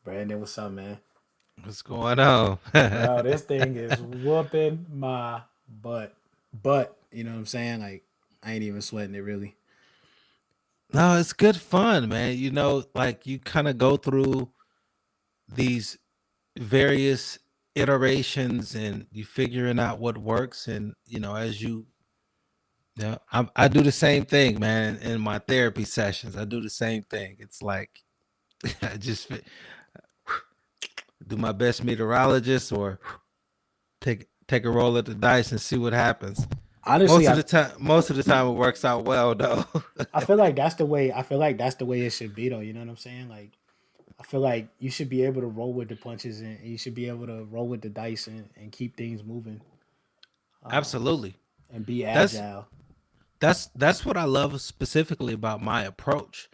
Brandon, what's up, man? What's going on? Bro, this thing is whooping my butt. But, you know what I'm saying? Like, I ain't even sweating it really. No, it's good fun, man. Like you kind of go through these various iterations and you figuring out what works. And, as I do the same thing, man, in my therapy sessions. I do the same thing. It's like, I just do my best meteorologist or take a roll at the dice and see what happens. Honestly, Most of the time it works out well though. I feel like that's the way it should be though, you know what I'm saying? Like I feel like you should be able to roll with the punches and you should be able to roll with the dice and keep things moving Absolutely. and be That's agile. that's what I love specifically about my approach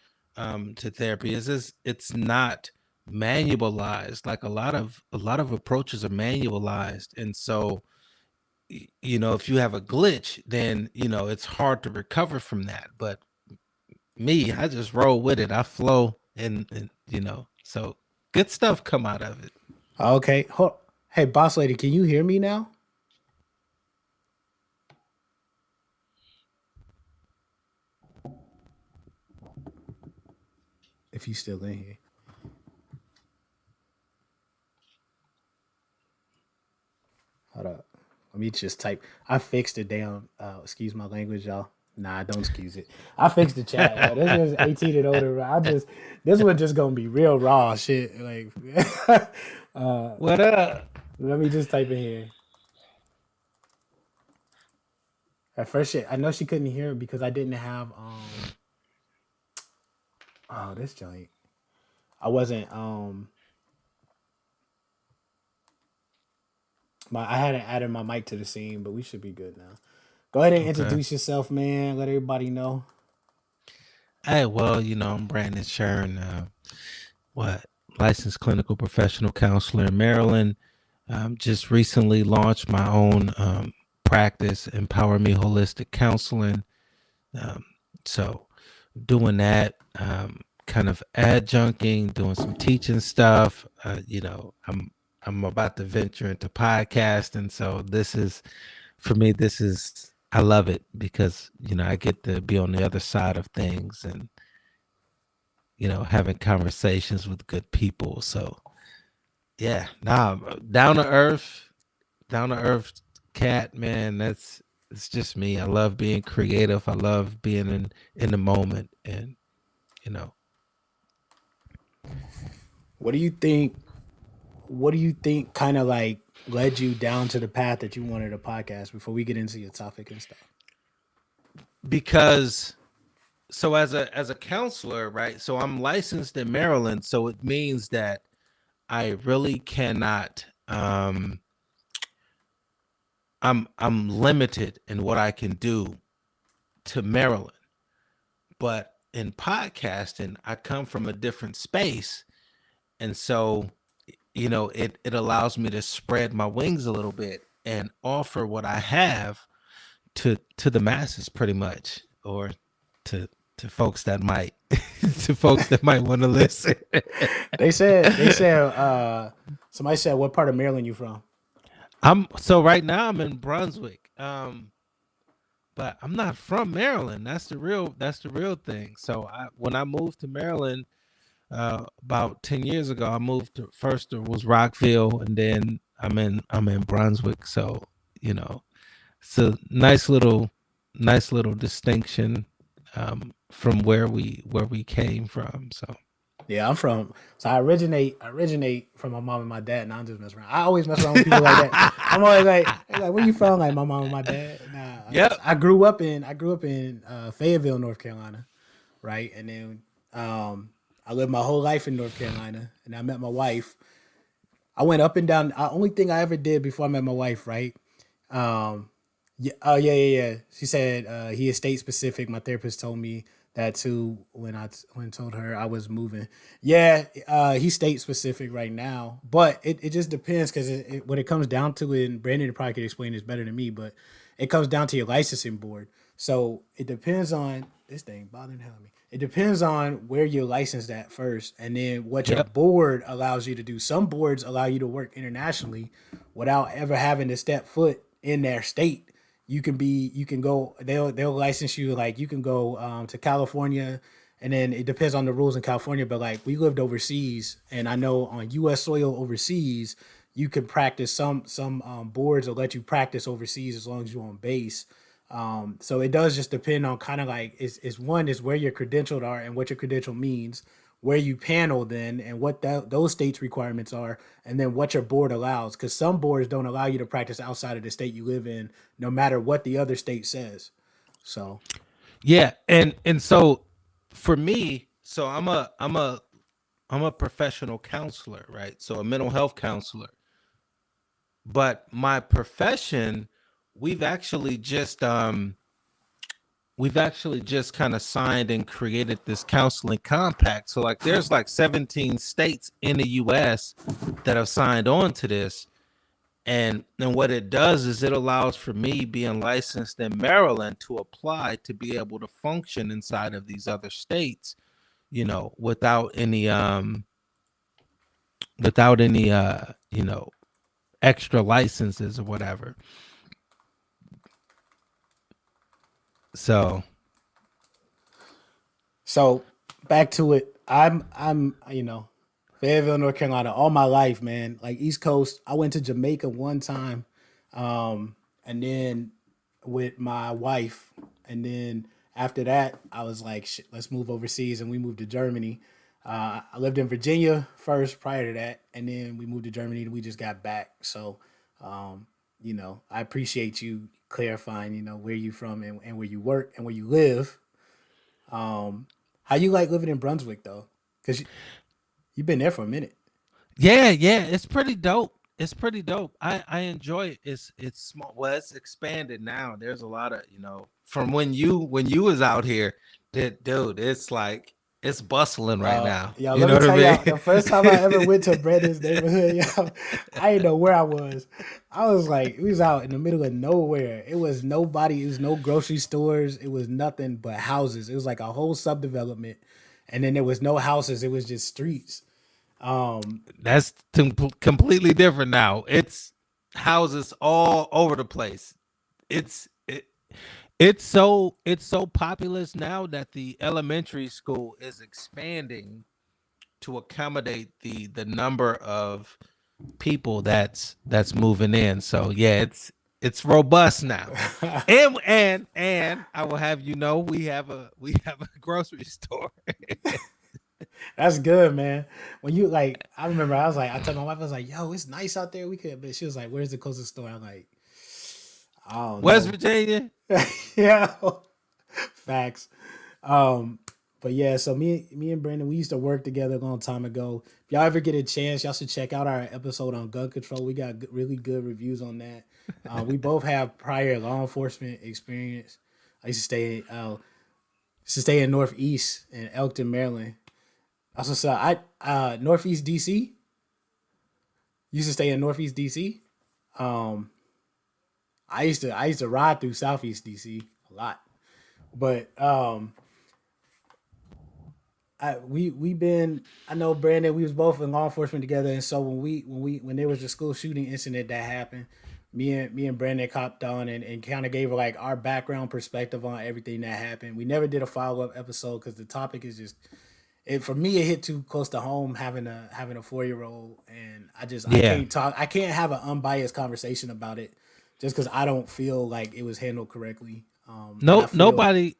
to therapy is it's not manualized like a lot of approaches are manualized, and so if you have a glitch, then it's hard to recover from that. But me, I just roll with it. I flow, and so good stuff come out of it. Okay. Hey, boss lady, can you hear me now? If you still in here. Hold up. Let me just type. I fixed the damn. Excuse my language, y'all. Nah, don't excuse it. I fixed the chat. Yo. This is 18 and older. This one just gonna be real raw shit. Like, What up? let me just type in here. At first, shit, I know she couldn't hear it because I didn't have Oh, this joint. I wasn't I hadn't added my mic to the scene, but we should be good now. Go ahead and Okay. introduce yourself, man. Let everybody know. Hey, well, I'm Brandon Shurn, what licensed clinical professional counselor in Maryland. Just recently launched my own practice, Empower Me Holistic Counseling. Um, so doing that, kind of adjuncting, doing some teaching stuff. I'm about to venture into podcasting, so this is for me. This is I love it because I get to be on the other side of things and having conversations with good people. So yeah, nah, down to earth cat, man. It's just me. I love being creative. I love being in the moment, and you know, What do you think? What do you think kind of like led you down to the path that you wanted a podcast before we get into your topic and stuff? because so as a counselor, right? So I'm licensed in Maryland, so it means that I really cannot. I'm limited in what I can do to Maryland. But in podcasting, I come from a different space. And so, it allows me to spread my wings a little bit and offer what I have to the masses pretty much, or to to folks that might to folks that might want to listen. They said somebody said what part of Maryland you from? I'm so right now I'm in Brunswick. But I'm not from Maryland. That's the real thing. So when I moved to Maryland about 10 years ago, I moved to first it was Rockville, and then I'm in Brunswick. So you know, it's a nice little distinction from where we came from. So Yeah, I'm from. So I originate from my mom and my dad. And I'm just messing around. I always mess around with people like that. I'm always like, "Hey, like, where you from? Like my mom and my dad. Nah, yep. I grew up in Fayetteville, North Carolina, right? And then I lived my whole life in North Carolina, and I met my wife. I went up and down. The only thing I ever did before I met my wife, right? Um, yeah, oh yeah. She said he is state specific. My therapist told me that too when I told her I was moving. Yeah, he's state specific right now, but it just depends because when it comes down to it, and Brandon probably could explain this better than me, but it comes down to your licensing board. So it depends on this thing bothering hell me. It depends on where you're licensed at first, and then what your Yep. board allows you to do. Some boards allow you to work internationally without ever having to step foot in their state. You can go. They'll license you. Like you can go to California, and then it depends on the rules in California. But like we lived overseas, and I know on U.S. soil overseas, you can practice. Some boards will let you practice overseas as long as you're on base. So it does just depend on kind of like is one is where your credentialed are and what your credential means, where you panel then and what those states requirements are, and then what your board allows. Because some boards don't allow you to practice outside of the state you live in, no matter what the other state says. So Yeah, and so for me, so I'm a professional counselor, right? So a mental health counselor. But my profession, we've actually just we've actually just kind of signed and created this counseling compact. So like there's like 17 states in the US that have signed on to this. And what it does is it allows for me being licensed in Maryland to apply to be able to function inside of these other states, without any extra licenses or whatever. So So back to it. I'm Fayetteville, North Carolina, all my life, man. Like East Coast. I went to Jamaica one time, and then with my wife, and then after that, I was like, Shit, let's move overseas, and we moved to Germany. I lived in Virginia first prior to that, and then we moved to Germany, and we just got back. So, um, I appreciate you clarifying, where you from and where you work and where you live. How you like living in Brunswick though? Because you've been there for a minute. yeah, it's pretty dope. It's pretty dope. I enjoy it. It's small. Well, it's expanded now. There's a lot of, from when you was out here, that dude, it's like it's bustling right now. Y'all, You let know me what I tell mean? y'all, the first time I ever went to Brandon's neighborhood, y'all, I didn't know where I was. I was like, we was out in the middle of nowhere. It was nobody. It was no grocery stores. It was nothing but houses. It was like a whole subdevelopment, and then there was no houses. It was just streets. Um, That's completely different now. It's houses all over the place. It's it, it's so populous now that the elementary school is expanding to accommodate the number of people that's moving in. So yeah, it's robust now. And I will have you know we have a grocery store. That's good, man. When you like, I remember I was like, I told my wife, I was like, "Yo, it's nice out there. We could," but she was like, "Where's the closest store?" I'm like, "I don't West know." Virginia. Yeah, facts. Um, but yeah, so me and Brandon, we used to work together a long time ago. If y'all ever get a chance, y'all should check out our episode on gun control. We got really good reviews on that. We both have prior law enforcement experience. I used to stay in Northeast in Elkton, Maryland. Also, so I Northeast DC. Used to stay in Northeast DC. Um, I used to ride through Southeast DC a lot, but we been I know Brandon. We was both in law enforcement together, and so when there was a school shooting incident that happened, me and Brandon copped on and kind of gave like our background perspective on everything that happened. We never did a follow up episode because the topic is just for me it hit too close to home having a 4 year old, and I Yeah. can't talk. I can't have an unbiased conversation about it just because I don't feel like it was handled correctly. And I No, feel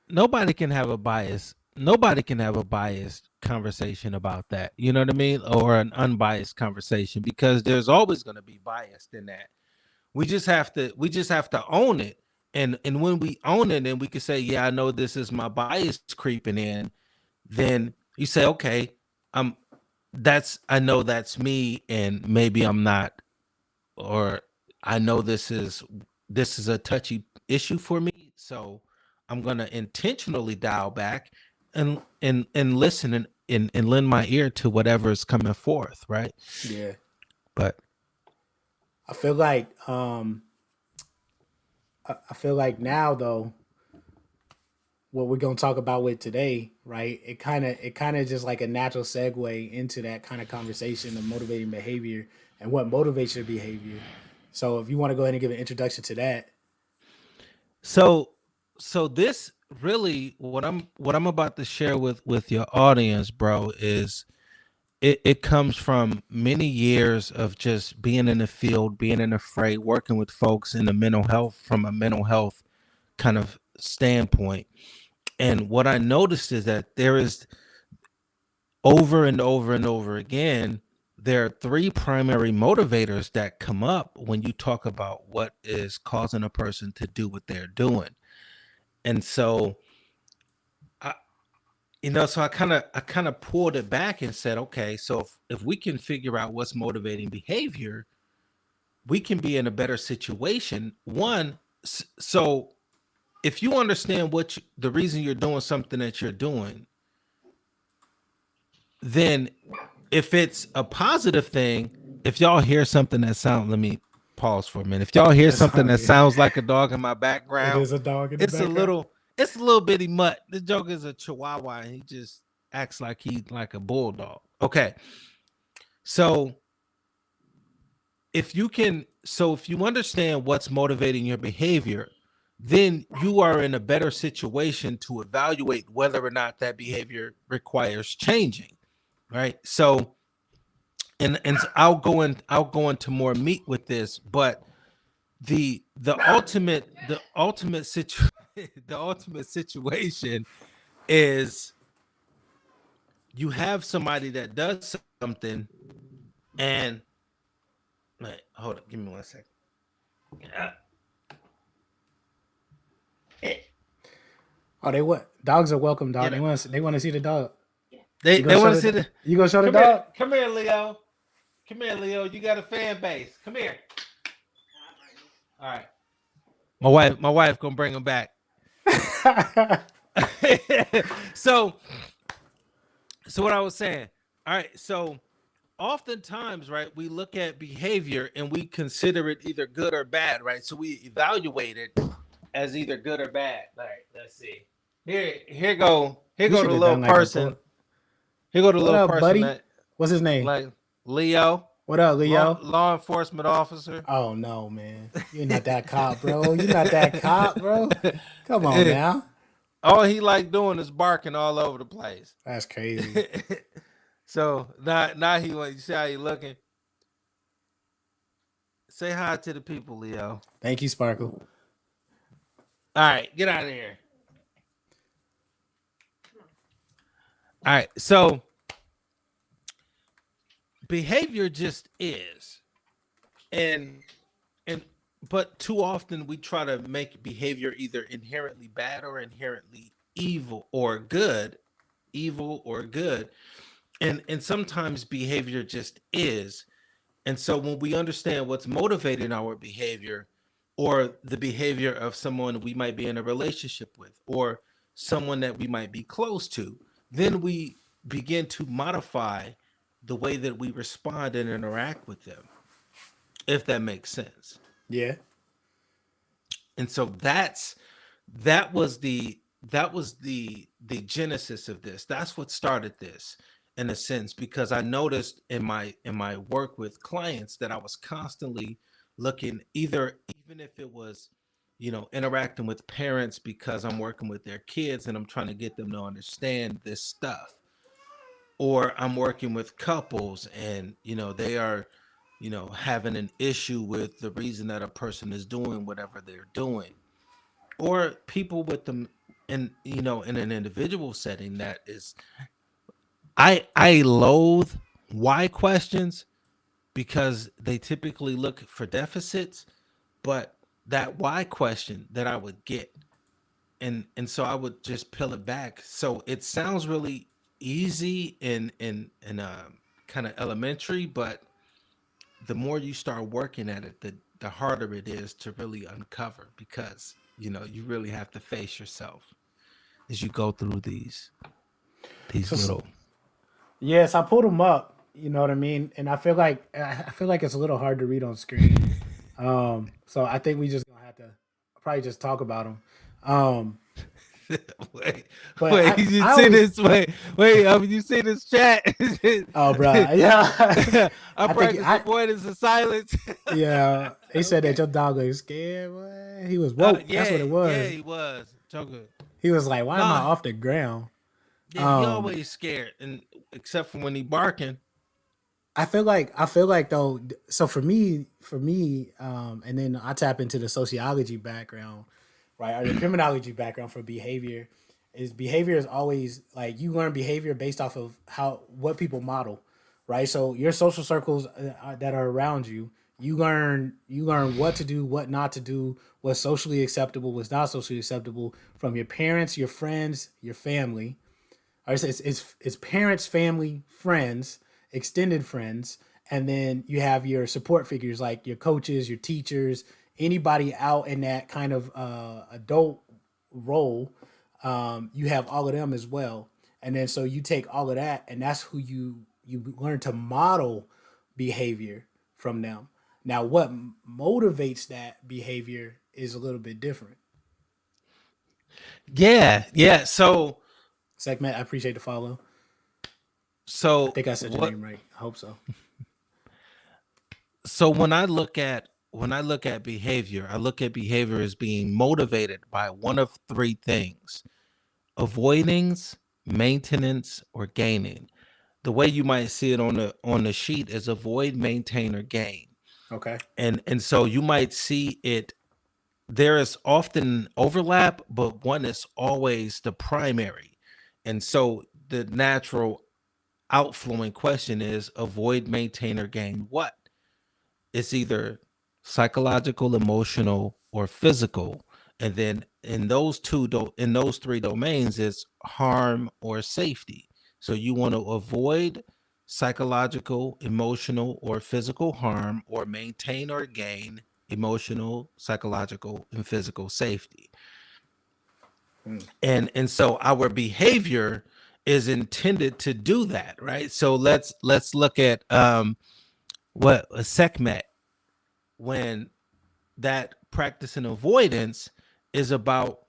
nobody can have a bias. Nobody can have a biased conversation about that. You know what I mean? Or an unbiased conversation, because there's always going to be bias in that. We just have to own it. And when we own it and we can say, yeah, I know this is my bias creeping in, then you say, okay, I'm I know that's me, and maybe I'm not, or I know this is a touchy issue for me, so I'm gonna intentionally dial back and listen and lend my ear to whatever is coming forth, right? yeah. But I feel like now though. what we're gonna talk about with today, right? It kind of just like a natural segue into that kind of conversation of motivating behavior and what motivates your behavior. So if you want to go ahead and give an introduction to that, So so this really what I'm about to share with your audience, bro, is it comes from many years of just being in the field, being in the fray, working with folks in the mental health from a mental health kind of standpoint. And what I noticed is that there is over and over and over again, there are three primary motivators that come up when you talk about what is causing a person to do what they're doing. And so I, so I kind of pulled it back and said, okay, so if we can figure out what's motivating behavior, we can be in a better situation. One, so if you understand the reason you're doing something that you're doing, then if it's a positive thing, if y'all hear something that sounds, let me pause for a minute. If y'all hear that's something all that good. sounds like a dog in my It background, is a dog in the it's a background. little, it's a little bitty mutt. The joke is a chihuahua, and he just acts like he like a bulldog. Okay, so if you understand what's motivating your behavior, then you are in a better situation to evaluate whether or not that behavior requires changing, right? So and I'll go into more meat with this, but the ultimate the ultimate situation is you have somebody that does something, and wait, hold on, give me 1 second. Oh, they what? Dogs are welcome, dog. Get They it. want to. They want to see the dog. They You gonna they show want to see the? the. You gonna show the Come here, dog? come here, Leo. Come here, Leo. You got a fan base. Come here. All right. My wife gonna bring him back. so so what I was saying. All right. So oftentimes, right, we look at behavior and we consider it either good or bad, right? So we evaluate it as either good or bad. All right. Let's see. Here You go should the have little done like a person. poll. Here go the What little up, person buddy? that What's his name? like Leo, What up, law Leo? law enforcement officer. Oh no, man. You're not that cop, bro. You're not that cop, bro. Come on now. All he like doing is barking all over the place. That's crazy. So now he want you see how he looking. Say hi to the people, Leo. Thank you, Sparkle. All right, get out of here. All right, so behavior just is, and and but too often we try to make behavior either inherently bad or inherently evil or good, and sometimes behavior just is. And so when we understand what's motivating our behavior, or the behavior of someone we might be in a relationship with, or someone that we might be close to, then we begin to modify the way that we respond and interact with them, if that makes sense. Yeah. And so that was the genesis of this. That's what started this, in a sense, because I noticed in my work with clients that I was constantly looking, either even if it was interacting with parents because I'm working with their kids and I'm trying to get them to understand this stuff, or I'm working with couples and they are having an issue with the reason that a person is doing whatever they're doing, or people with them in an individual setting. That is, I loathe why questions, because they typically look for deficits. But that why question that I would get, and so I would just peel it back. So it sounds really easy and kind of elementary, but the more you start working at it, the harder it is to really uncover, because you really have to face yourself as you go through these So little. yes, I pulled him up. You know what I mean? And I feel like it's a little hard to read on screen. So I think we just gonna have to probably just talk about them. Um, wait, But wait, you I see always, this? Wait, you see this chat? oh, bro, yeah. I I think practice I, avoidance of silence. yeah. They said that Okay. your dog was scared. Boy. He was woke. That's what Yeah, it yeah, was. he was. Joker. He was like, "Why am I Nah, off the ground?" yeah, he Um, always scared, and except for when he barking. I feel like though. So and then I tap into the sociology background, right, or the criminology background for behavior. Behavior is always like you learn behavior based off of how what people model, right? So your social circles that are around you, you learn what to do, what not to do, what's socially acceptable, what's not socially acceptable from your parents, your friends, your family, or it's parents, family, friends, extended friends, and then you have your support figures like your coaches, your teachers, anybody out in that kind of adult role. You have all of them as well, and then so you take all of that, and that's who you learn to model behavior from them. Now, what motivates that behavior is a little bit different. Yeah, yeah. Segment, I appreciate the follow. I So think I said your what? name right. I hope so. So when I look at behavior, I look at behavior as being motivated by one of three things: avoidance, maintenance, or gaining. The way you might see it on the sheet is avoid, maintain, or gain. Okay. And so you might see it. There is often overlap, but one is always the primary. And so the natural outflowing question is avoid, maintain, or gain what? It's either psychological, emotional, or physical. And then in those three domains, it's harm or safety. So you want to avoid psychological, emotional, or physical harm, or maintain or gain emotional, psychological, and physical safety. Mm. And so our behavior is intended to do that, right? So let's look at what a SecMet, when that practice and avoidance is about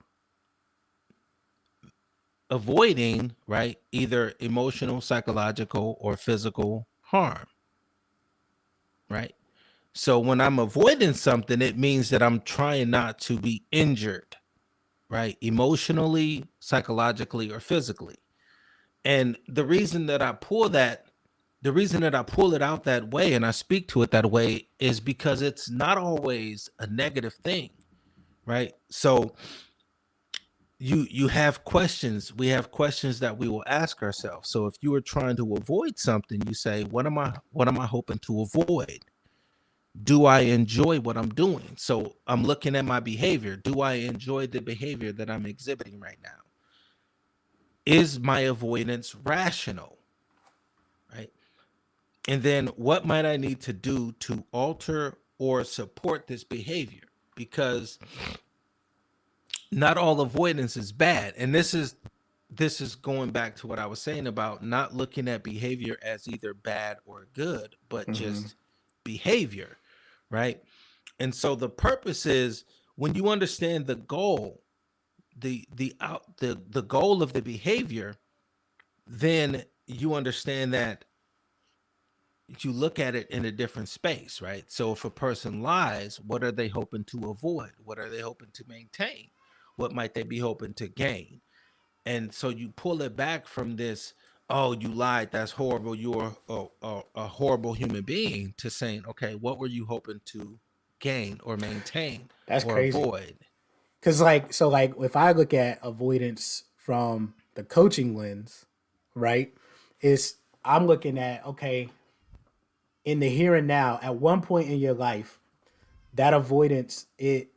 avoiding, right, either emotional, psychological, or physical harm, right? So when I'm avoiding something, it means that I'm trying not to be injured, right? Emotionally, psychologically, or physically. And the reason that I pull it out that way and I speak to it that way is because it's not always a negative thing, right? So you have questions, we have questions that we will ask ourselves. So if you are trying to avoid something, you say, what am I hoping to avoid? Do I enjoy what I'm doing? So I'm looking at my behavior. Do I enjoy the behavior that I'm exhibiting right now? Is my avoidance rational, right? And then what might I need to do to alter or support this behavior? Because not all avoidance is bad. And this is going back to what I was saying about not looking at behavior as either bad or good, but Mm-hmm. just behavior, right? And so the purpose is, when you understand the goal, the goal of the behavior, then you understand that you look at it in a different space, right? So if a person lies, what are they hoping to avoid? What are they hoping to maintain? What might they be hoping to gain? And so you pull it back from this, oh, you lied, that's horrible, you're a horrible human being, to saying, okay, what were you hoping to gain or maintain That's or crazy. avoid? Cause like if I look at avoidance from the coaching lens, right? Is I'm looking at, okay, in the here and now, at one point in your life, that avoidance it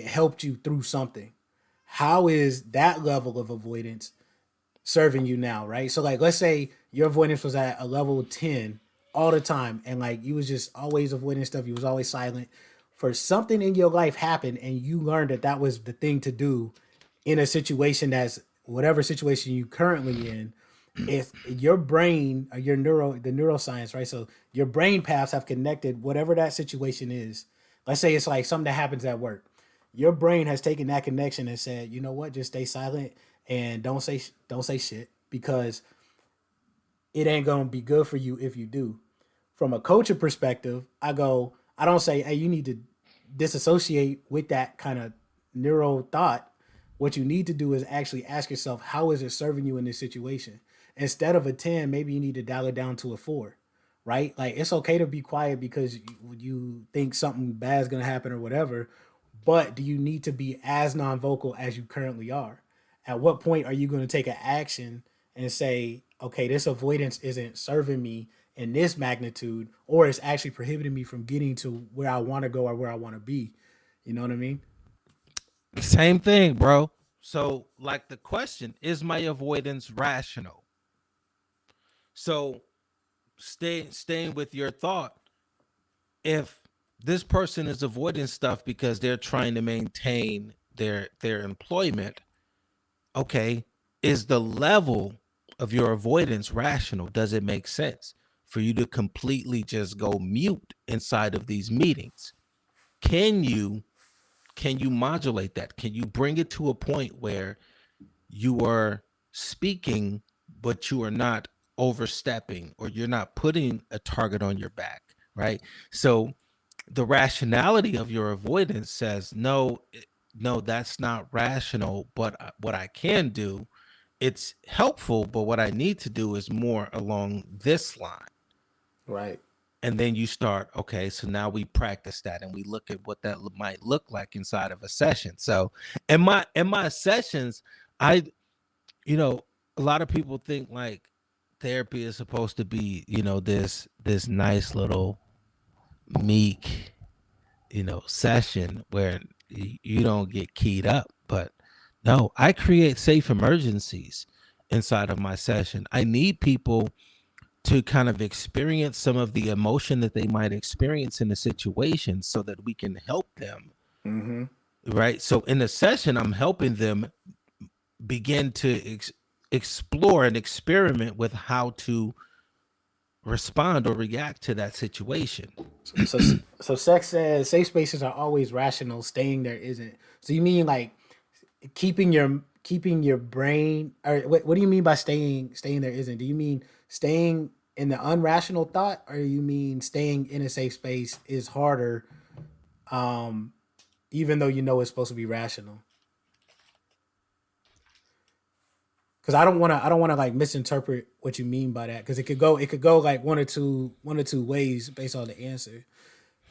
helped you through something. How is that level of avoidance serving you now, right? So like let's say your avoidance was at a level 10 all the time and like you was just always avoiding stuff, you was always silent. For something in your life happened and you learned that that was the thing to do in a situation that's whatever situation you currently in, if your brain or your the neuroscience, right? So your brain paths have connected whatever that situation is. Let's say it's like something that happens at work. Your brain has taken that connection and said, you know what, just stay silent and don't say shit because it ain't gonna be good for you if you do. From a coaching perspective, I don't say, hey, you need to disassociate with that kind of neuro thought. What you need to do is actually ask yourself, how is it serving you in this situation? Instead of a 10, maybe you need to dial it down to a 4, right? Like it's okay to be quiet because you think something bad is going to happen or whatever, but do you need to be as non-vocal as you currently are? At what point are you going to take an action and say, okay, this avoidance isn't serving me in this magnitude, or it's actually prohibiting me from getting to where I want to go or where I want to be? You know what I mean? Same thing, bro. So, like the question, is my avoidance rational? So, staying with your thought, if this person is avoiding stuff because they're trying to maintain their employment, okay, is the level of your avoidance rational? Does it make sense for you to completely just go mute inside of these meetings? Can you modulate that? Can you bring it to a point where you are speaking, but you are not overstepping, or you're not putting a target on your back, right? So the rationality of your avoidance says, no, no, that's not rational. But what I can do, it's helpful, but what I need to do is more along this line. Right. And then you start, okay, so now we practice that and we look at what that might look like inside of a session. So in my sessions, I, you know, a lot of people think like therapy is supposed to be, this nice little meek, session where you don't get keyed up. But no, I create safe emergencies inside of my session. I need people to kind of experience some of the emotion that they might experience in a situation so that we can help them. Mm-hmm. Right. So in the session, I'm helping them begin to explore and experiment with how to respond or react to that situation. So sex says safe spaces are always rational. Staying there isn't. So you mean like keeping your brain, or what do you mean by staying there isn't? Do you mean staying in the unrational thought, or you mean staying in a safe space is harder, um, even though you know it's supposed to be rational? Because I don't want to like misinterpret what you mean by that, because it could go like one or two ways based on the answer.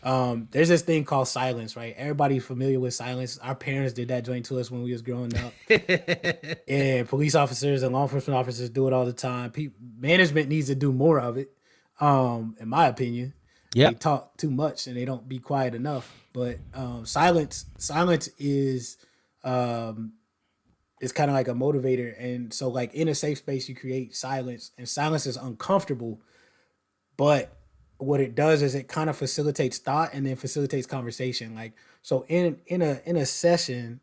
There's this thing called silence, right? Everybody's familiar with silence. Our parents did that joint to us when we was growing up, and police officers and law enforcement officers do it all the time. Management needs to do more of it. In my opinion, they Yep. talk too much and they don't be quiet enough. But silence is kind of like a motivator, and so like in a safe space, you create silence, and silence is uncomfortable, but what it does is it kind of facilitates thought and then facilitates conversation. Like so in a session,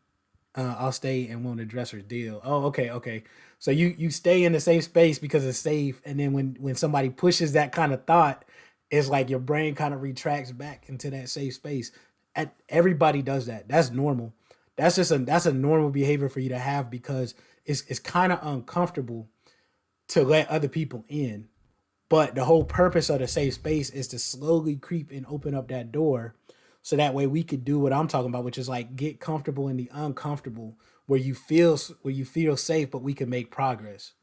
I'll stay and won't address or deal. Oh, okay, okay. So you stay in the safe space because it's safe, and then when somebody pushes that kind of thought, it's like your brain kind of retracts back into that safe space. Everybody does that. That's normal. That's a normal behavior for you to have because it's kind of uncomfortable to let other people in. But the whole purpose of the safe space is to slowly creep and open up that door so that way we could do what I'm talking about, which is like get comfortable in the uncomfortable where you feel safe, but we can make progress.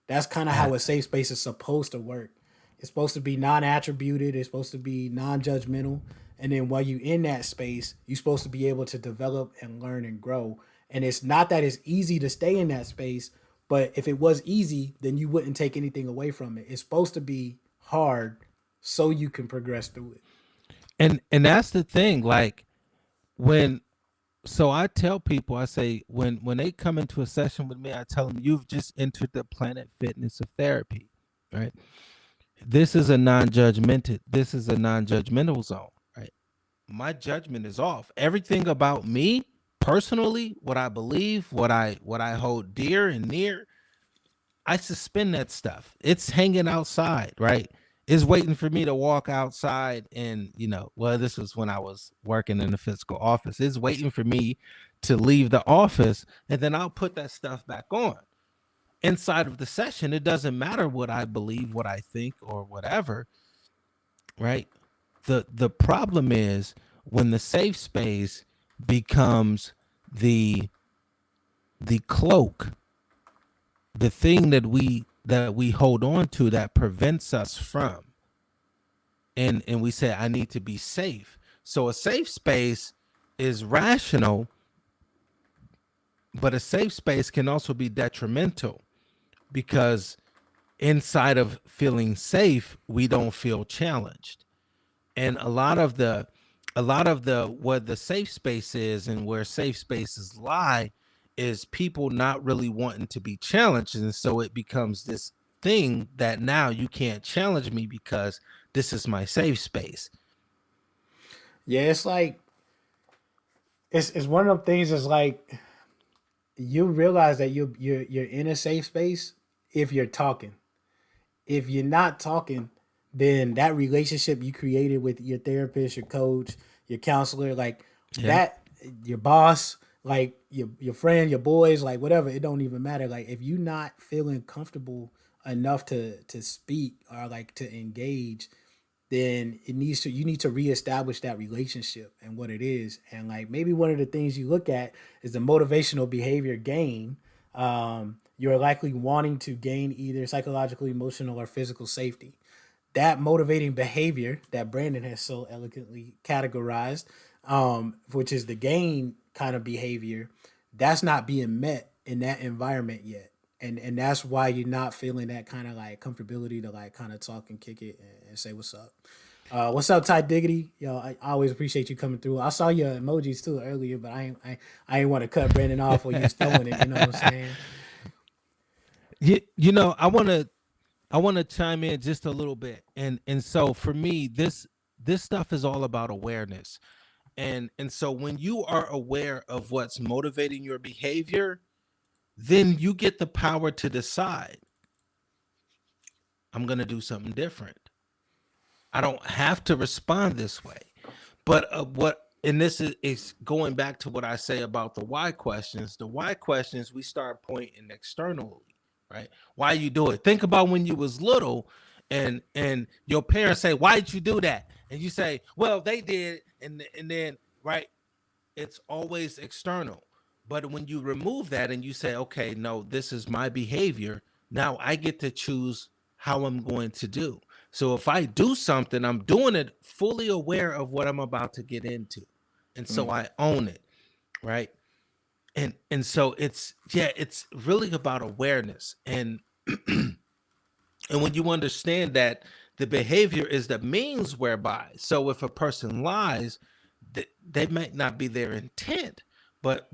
That's kind of Uh, how a safe space is supposed to work. It's supposed to be non-attributed, it's supposed to be non-judgmental, and then while you in that space, you're supposed to be able to develop and learn and grow. And it's not that it's easy to stay in that space, but if it was easy, then you wouldn't take anything away from it. It's supposed to be hard so you can progress through it. and that's the thing. Like when so I tell people, I say when they come into a session with me, I tell them you've just entered the planet fitness of therapy, right? This is a non-judgmental zone, right? My judgment is off. Everything about me personally, what I believe, what I hold dear and near, I suspend that stuff. It's hanging outside, right? It's waiting for me to walk outside and, well, this was when I was working in the physical office. It's waiting for me to leave the office, and then I'll put that stuff back on. Inside of the session, it doesn't matter what I believe, what I think, or whatever, right? The problem is when the safe space becomes the cloak, the thing that we hold on to that prevents us from, and we say I need to be safe. So a safe space is rational, but a safe space can also be detrimental because inside of feeling safe, we don't feel challenged. And a lot of the what the safe space is and where safe spaces lie is people not really wanting to be challenged, and so it becomes this thing that now you can't challenge me because this is my safe space. Yeah, it's like it's one of them things. It's like you realize that you're in a safe space if you're talking. If you're not talking, then that relationship you created with your therapist, your coach, your counselor, like Yep. that, your boss, like your friend, your boys, like whatever, it don't even matter. Like if you're not feeling comfortable enough to speak or like to engage, then it needs to you need to reestablish that relationship and what it is. And like maybe one of the things you look at is the motivational behavior gain. You're likely wanting to gain either psychological, emotional, or physical safety. That motivating behavior that Brandon has so elegantly categorized, which is the gain kind of behavior, that's not being met in that environment yet. And that's why you're not feeling that kind of like comfortability to like kind of talk and kick it and say what's up. What's up, Ty Diggity? Yo, I always appreciate you coming through. I saw your emojis too earlier, but I ain't want to cut Brandon off while you was throwing it. You know what I'm saying? I want to chime in just a little bit, and so for me, this stuff is all about awareness. And so when you are aware of what's motivating your behavior, then you get the power to decide, I'm going to do something different. I don't have to respond this way. But and this is going back to what I say about the why questions. The why questions, we start pointing externally, right? Why you do it? Think about when you was little, and your parents say, "Why did you do that?" And you say, "Well, they did," and then right, it's always external. But when you remove that and you say, okay, no, this is my behavior, now I get to choose how I'm going to do. So if I do something, I'm doing it fully aware of what I'm about to get into. And so Mm, I own it, right? And so it's really about awareness. And when you understand that the behavior is the means whereby, so if a person lies, they might not be their intent, but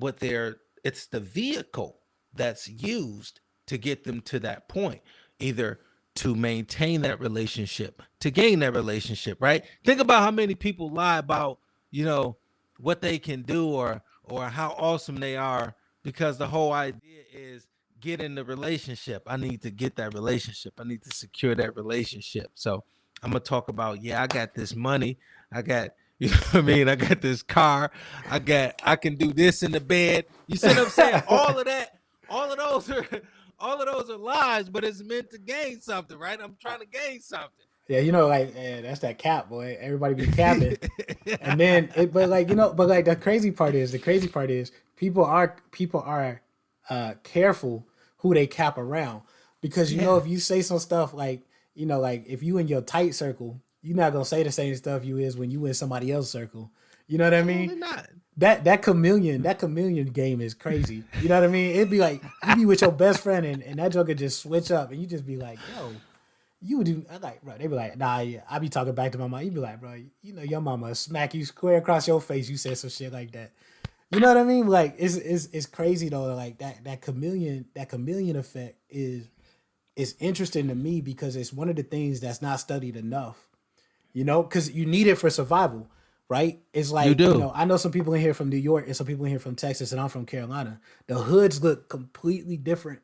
it's the vehicle that's used to get them to that point, either to maintain that relationship, to gain that relationship, right? Think about how many people lie about, you know, what they can do or how awesome they are because the whole idea is get in the relationship. I need to get that relationship. I need to secure that relationship. So I'm gonna talk about, yeah, I got this money. I got, you know what I mean? I got this car. I can do this in the bed. You see what I'm saying? All of that, all of those are all of those are lies, but it's meant to gain something, right? I'm trying to gain something. yeah, you know, like that's that cap, boy. Everybody be capping. And then it, but like but like the crazy part is people are careful who they cap around because Yeah, if you say some stuff like like if you in your tight circle, you're not gonna say the same stuff you is when you in somebody else's circle. You know what I mean? absolutely not. That chameleon game is crazy. You know what I mean? It'd be like you be with your best friend and that joker just switch up and you just be like, yo, you would do. I like, bro. They be like, nah, yeah. I be talking back to my mom. You be like, bro, your mama smack you square across your face. You said some shit like that. You know what I mean? Like, it's crazy though. Like that chameleon effect is interesting to me because it's one of the things that's not studied enough. Because you need it for survival, right? It's You like do. I know some people in here from New York and some people in here from Texas, and I'm from Carolina. The hoods look completely different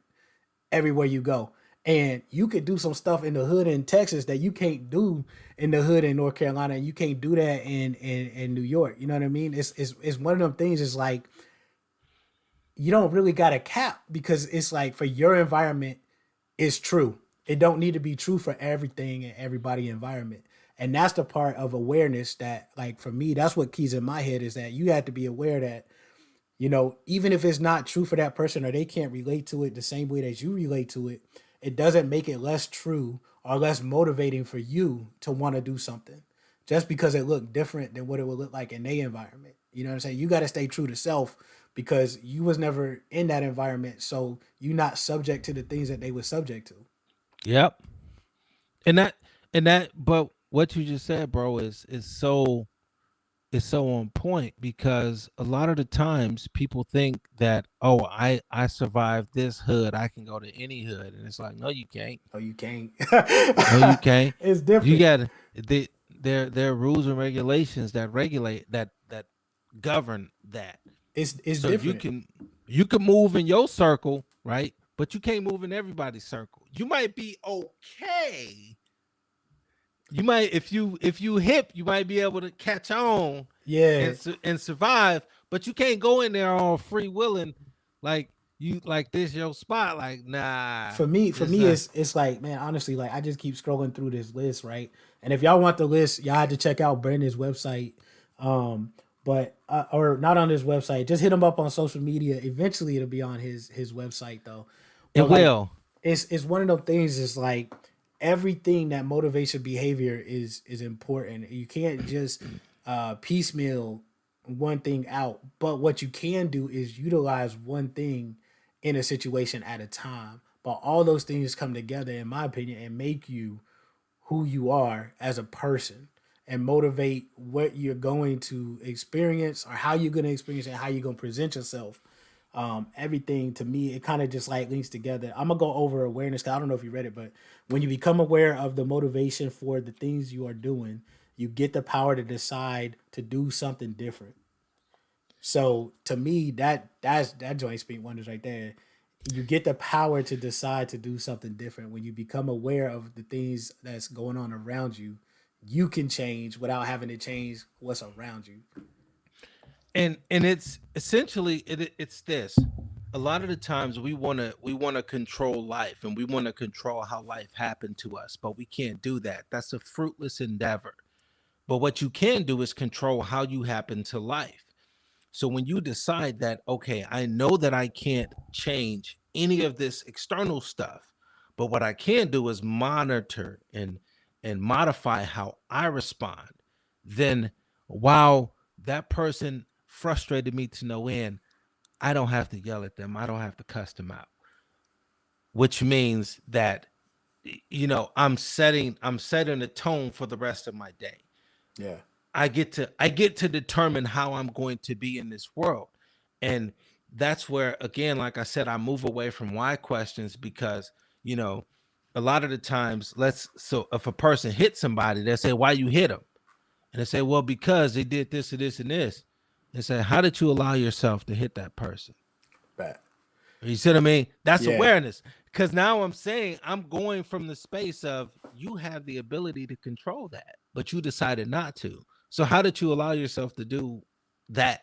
everywhere you go. And you could do some stuff in the hood in Texas that you can't do in the hood in North Carolina, and you can't do that in New York. You know what I mean? It's one of them things. It's like you don't really got a cap because it's like for your environment, it's true. It don't need to be true for everything and everybody environment. And that's the part of awareness that, like for me, that's what keys in my head is that you have to be aware that even if it's not true for that person or they can't relate to it the same way that you relate to it, it doesn't make it less true or less motivating for you to want to do something just because it looked different than what it would look like in their environment. You know what I'm saying? You got to stay true to self because you was never in that environment. So you're not subject to the things that they were subject to. Yep. And but what you just said, bro, is so on point because a lot of the times people think that, oh, I survived this hood, I can go to any hood, and it's like, no, you can't. Oh, you can't. No, you can't. It's You different. got there are rules and regulations that regulate that govern that. It's So different. you can move in your circle, right? But you can't move in everybody's circle. You might be okay. You might if you hip, you might be able to catch on Yeah. and survive, but you can't go in there all free willing like you like this your spot like nah. For It's me, not. it's like, man, honestly, like I just keep scrolling through this list, right? And if y'all want the list, y'all have to check out Brandon's website. Um, but or not on his website, just hit him up on social media. Eventually, it'll be on his website though. It But like, will. it's one of those things. It's like everything that motivates your behavior is important. You can't just piecemeal one thing out. But what you can do is utilize one thing in a situation at a time. But all those things come together, in my opinion, and make you who you are as a person and motivate what you're going to experience or how you're going to experience it, and how you're going to present yourself. Everything to me, it kind of just like links together. I'm gonna go over awareness because I don't know if you read it, but when you become aware of the motivation for the things you are doing, you get the power to decide to do something different. So to me, that joint speak wonders right there. You get the power to decide to do something different when you become aware of the things that's going on around you. You can change without having to change what's around you. And it's essentially it's this. A lot of the times we want to control life and we want to control how life happened to us, but we can't do that. That's a fruitless endeavor. But what you can do is control how you happen to life. So when you decide that, okay, I know that I can't change any of this external stuff, but what I can do is monitor and modify how I respond, then while that person frustrated me to no end, I don't have to yell at them. I don't have to cuss them out, which means that I'm setting a tone for the rest of my day. Yeah. I get to determine how I'm going to be in this world. And that's where again, like I said, I move away from why questions because, you know, a lot of the times so if a person hits somebody, they say, why you hit them? And they say, well, because they did this and this and this. They say, how did you allow yourself to hit that person? Right. You see what I mean? That's Yeah. awareness. Because now I'm saying I'm going from the space of you have the ability to control that, but you decided not to. So how did you allow yourself to do that?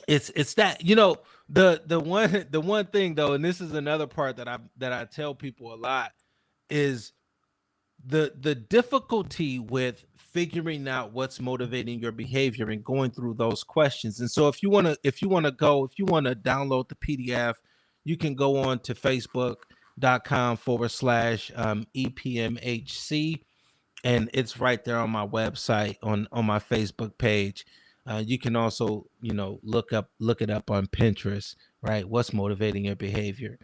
It's that the one thing though, and this is another part that I tell people a lot is the difficulty with figuring out what's motivating your behavior and going through those questions. And so if you want to download the PDF, you can go on to facebook.com/epmhc, and it's right there on my website on my Facebook page. You can also look it up on Pinterest, right? What's motivating your behavior?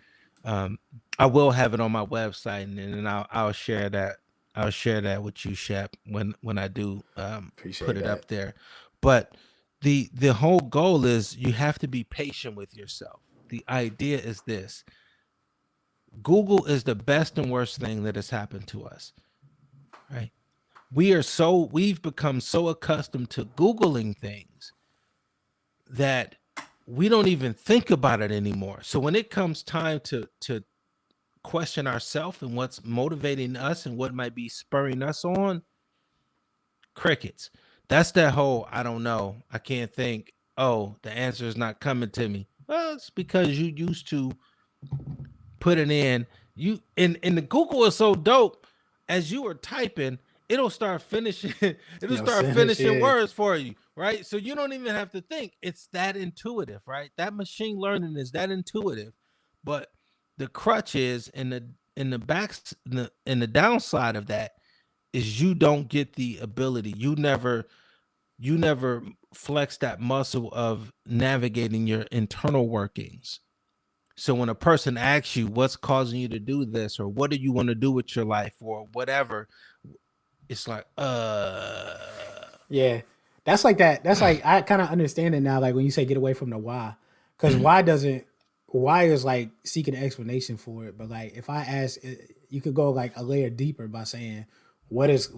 um, I will have it on my website, and then I'll share that. I'll share that with you, Shep, when I do put Appreciate it that. up there. But the whole goal is you have to be patient with yourself. The idea is this: Google is the best and worst thing that has happened to us, right? We've become so accustomed to Googling things that we don't even think about it anymore. So when it comes time to question ourselves and what's motivating us and what might be spurring us on, crickets. That's that whole I don't know. I can't think. Oh, the answer is not coming to me. Well, it's because you used to put it in. You and the Google is so dope. As you are typing, it'll start finishing. It'll Yo, start sentence, finishing yeah. words for you, right? So you don't even have to think. It's that intuitive, right? That machine learning is that intuitive. But the crutch is in the backs in the downside of that is you don't get the ability. You never flex that muscle of navigating your internal workings. So when a person asks you what's causing you to do this or what do you want to do with your life or whatever, it's like Yeah, that's like that. That's like I kind of understand it now. Like when you say get away from the why, because why doesn't why is like seeking an explanation for it. But like if I ask, you could go like a layer deeper by saying what is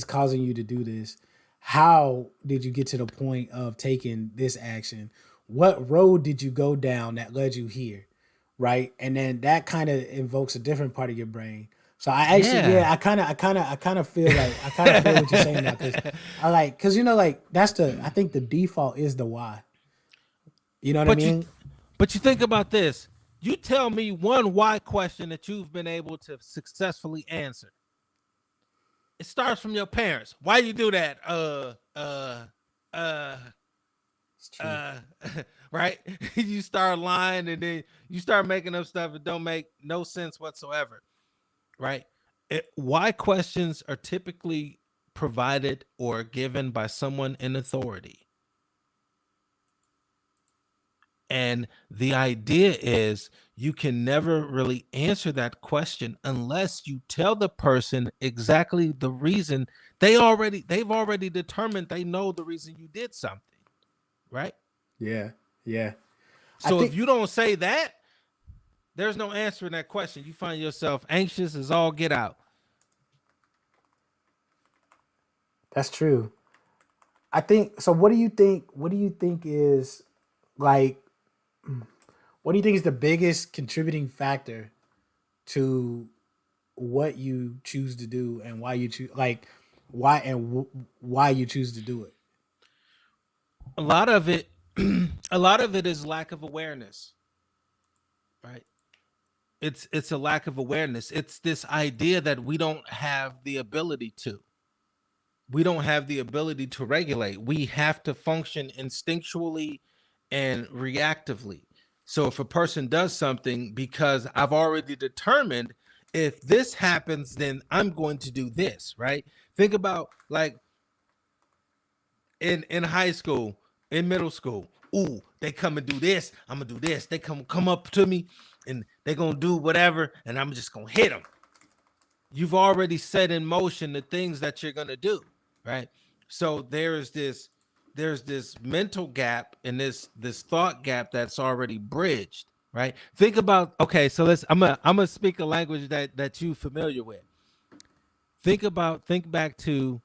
causing you to do this? How did you get to the point of taking this action? What road did you go down that led you here? Right, and then that kind of invokes a different part of your brain. So I actually, yeah. yeah, I kind of feel like I kind of feel what you're saying now because I like because like that's the I think the default is the why. You know what I but you mean? but you think about this. You tell me one why question that you've been able to successfully answer. It starts from your parents. Why you do that? Uh It's true. uh right. You start lying and then you start making up stuff that don't make no sense whatsoever, right? Why questions are typically provided or given by someone in authority. And the idea is you can never really answer that question unless you tell the person exactly the reason. They've already determined they know the reason you did something, right? Yeah, yeah. I So if think you don't say that, there's no answer in that question. You find yourself anxious as all get out. that's true. I think so. What do you think? What do you think is like? What do you think is the biggest contributing factor to what you choose to do and why you choose like why you choose to do it? A lot of it a lot of it is lack of awareness, right? It's a lack of awareness. It's this idea that we don't have the ability to regulate. We have to function instinctually and reactively. So if a person does something, because I've already determined if this happens, then I'm going to do this, right? Think about like in high school, in middle school. Ooh, they come and do this. I'm gonna do this. They come up to me and they gonna do whatever, and I'm just gonna hit them. You've already set in motion the things that you're going to do, right? So there's this mental gap and this thought gap that's already bridged, right? Think about, okay, so let's I'm gonna speak a language that you familiar with. Think back to,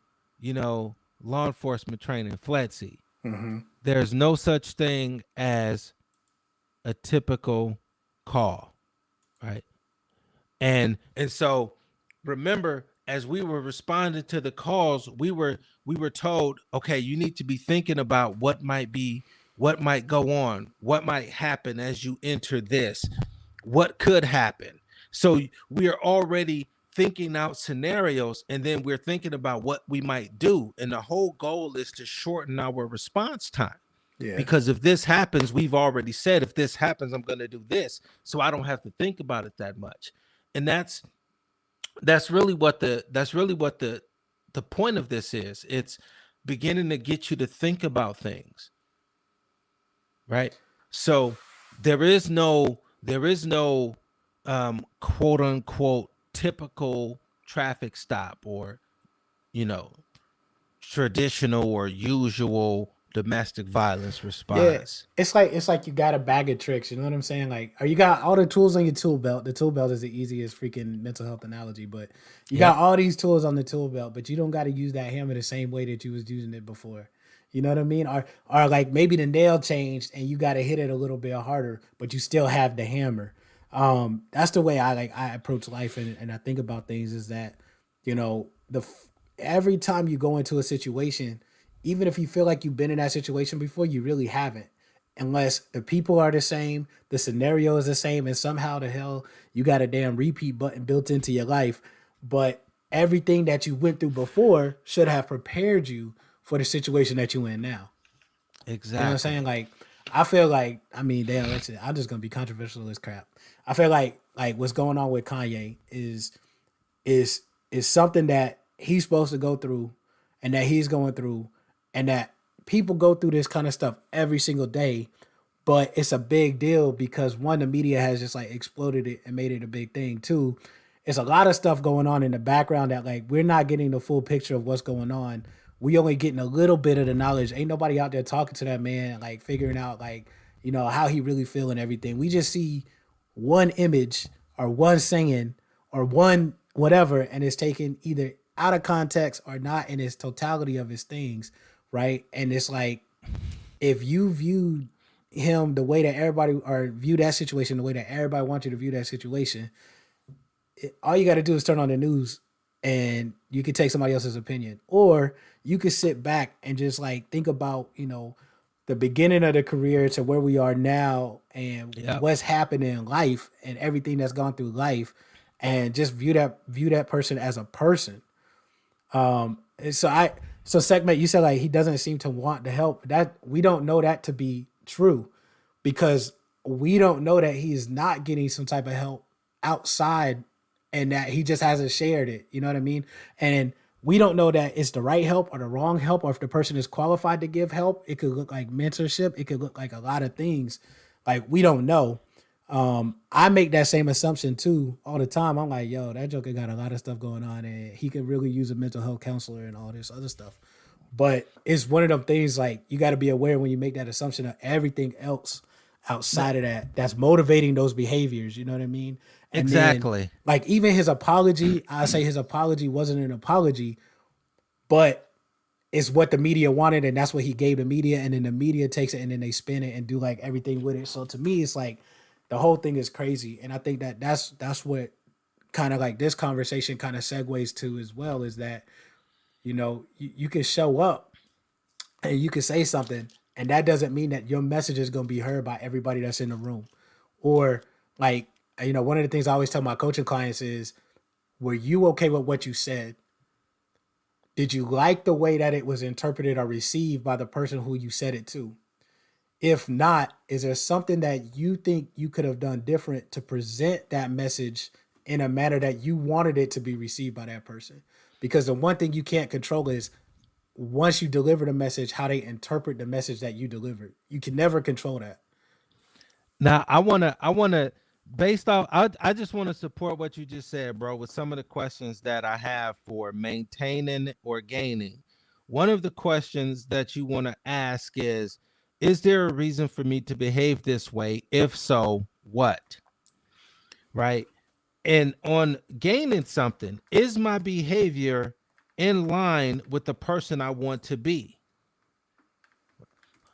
law enforcement training, FLETC. Mm-hmm. There's no such thing as a typical call, right? And so remember, as we were responding to the calls, we were told, okay, you need to be thinking about what might go on, what might happen as you enter this, what could happen. So we are already thinking out scenarios, and then we're thinking about what we might do, and the whole goal is to shorten our response time. Yeah, Because if this happens, we've already said, if this happens, I'm going to do this, so I don't have to think about it that much. And that's really what the point of this is. It's beginning to get you to think about things, right? So there is no quote unquote typical traffic stop or, you know traditional or usual domestic violence yeah. response. It's like you got a bag of tricks. You know what I'm saying? Like, or you got all the tools on your tool belt. The tool belt is the easiest freaking mental health analogy, but you got Yep. all these tools on the tool belt, but you don't got to use that hammer the same way that you was using it before. You know what I mean? Or like maybe the nail changed and you got to hit it a little bit harder, but you still have the hammer. That's the way I approach life, and I think about things is that, you know, every time you go into a situation, even if you feel like you've been in that situation before, you really haven't, unless the people are the same, the scenario is the same, and somehow the hell you got a damn repeat button built into your life. But everything that you went through before should have prepared you for the situation that you in now. You know what I'm saying? Exactly. Like, I feel like, I mean, damn, that's it. I'm just gonna be controversial as crap. I feel like what's going on with Kanye is is something that he's supposed to go through, and that he's going through, and that people go through this kind of stuff every single day. But it's a big deal because one, the media has just like exploded it and made it a big thing. Two, it's a lot of stuff going on in the background that like we're not getting the full picture of what's going on. We only getting a little bit of the knowledge. Ain't nobody out there talking to that man, like figuring out like, you know, how he really feel and everything. We just see one image or one saying or one whatever, and it's taken either out of context or not in its totality of its things, right? And it's like, if you view him the way that everybody, or view that situation the way that everybody wants you to view that situation, all you got to do is turn on the news, and you can take somebody else's opinion, or you could sit back and just like think about, you know, the beginning of the career to where we are now and Yep. what's happening in life and everything that's gone through life, and just view that person as a person. And so segment, you said like he doesn't seem to want the help. That we don't know that to be true, because we don't know that he's not getting some type of help outside, and that he just hasn't shared it. You know what I mean? And we don't know that it's the right help or the wrong help, or if the person is qualified to give help. It could look like mentorship. It could look like a lot of things. Like, we don't know. I make that same assumption too all the time. I'm like, yo, that joker got a lot of stuff going on, and he could really use a mental health counselor and all this other stuff. But it's one of them things, like, you got to be aware when you make that assumption of everything else No, outside of that that's motivating those behaviors. You know what I mean? And then, exactly. like, even his apology, I say his apology wasn't an apology, but it's what the media wanted, and that's what he gave the media, and then the media takes it and then they spin it and do like everything with it. So to me, it's like the whole thing is crazy, and I think that that's what kind of like this conversation kind of segues to as well, is that, you know, you can show up and you can say something, and that doesn't mean that your message is going to be heard by everybody that's in the room. Or, like, you know, one of the things I always tell my coaching clients is, were you okay with what you said? Did you like the way that it was interpreted or received by the person who you said it to? If not, is there something that you think you could have done different to present that message in a manner that you wanted it to be received by that person? Because the one thing you can't control is, once you deliver the message, how they interpret the message that you delivered. You can never control that. Now I wanna based off I just want to support what you just said, bro, with some of the questions that I have for maintaining or gaining. One of the questions that you want to ask is there a reason for me to behave this way? If so, what? Right? And on gaining something, is my behavior in line with the person I want to be?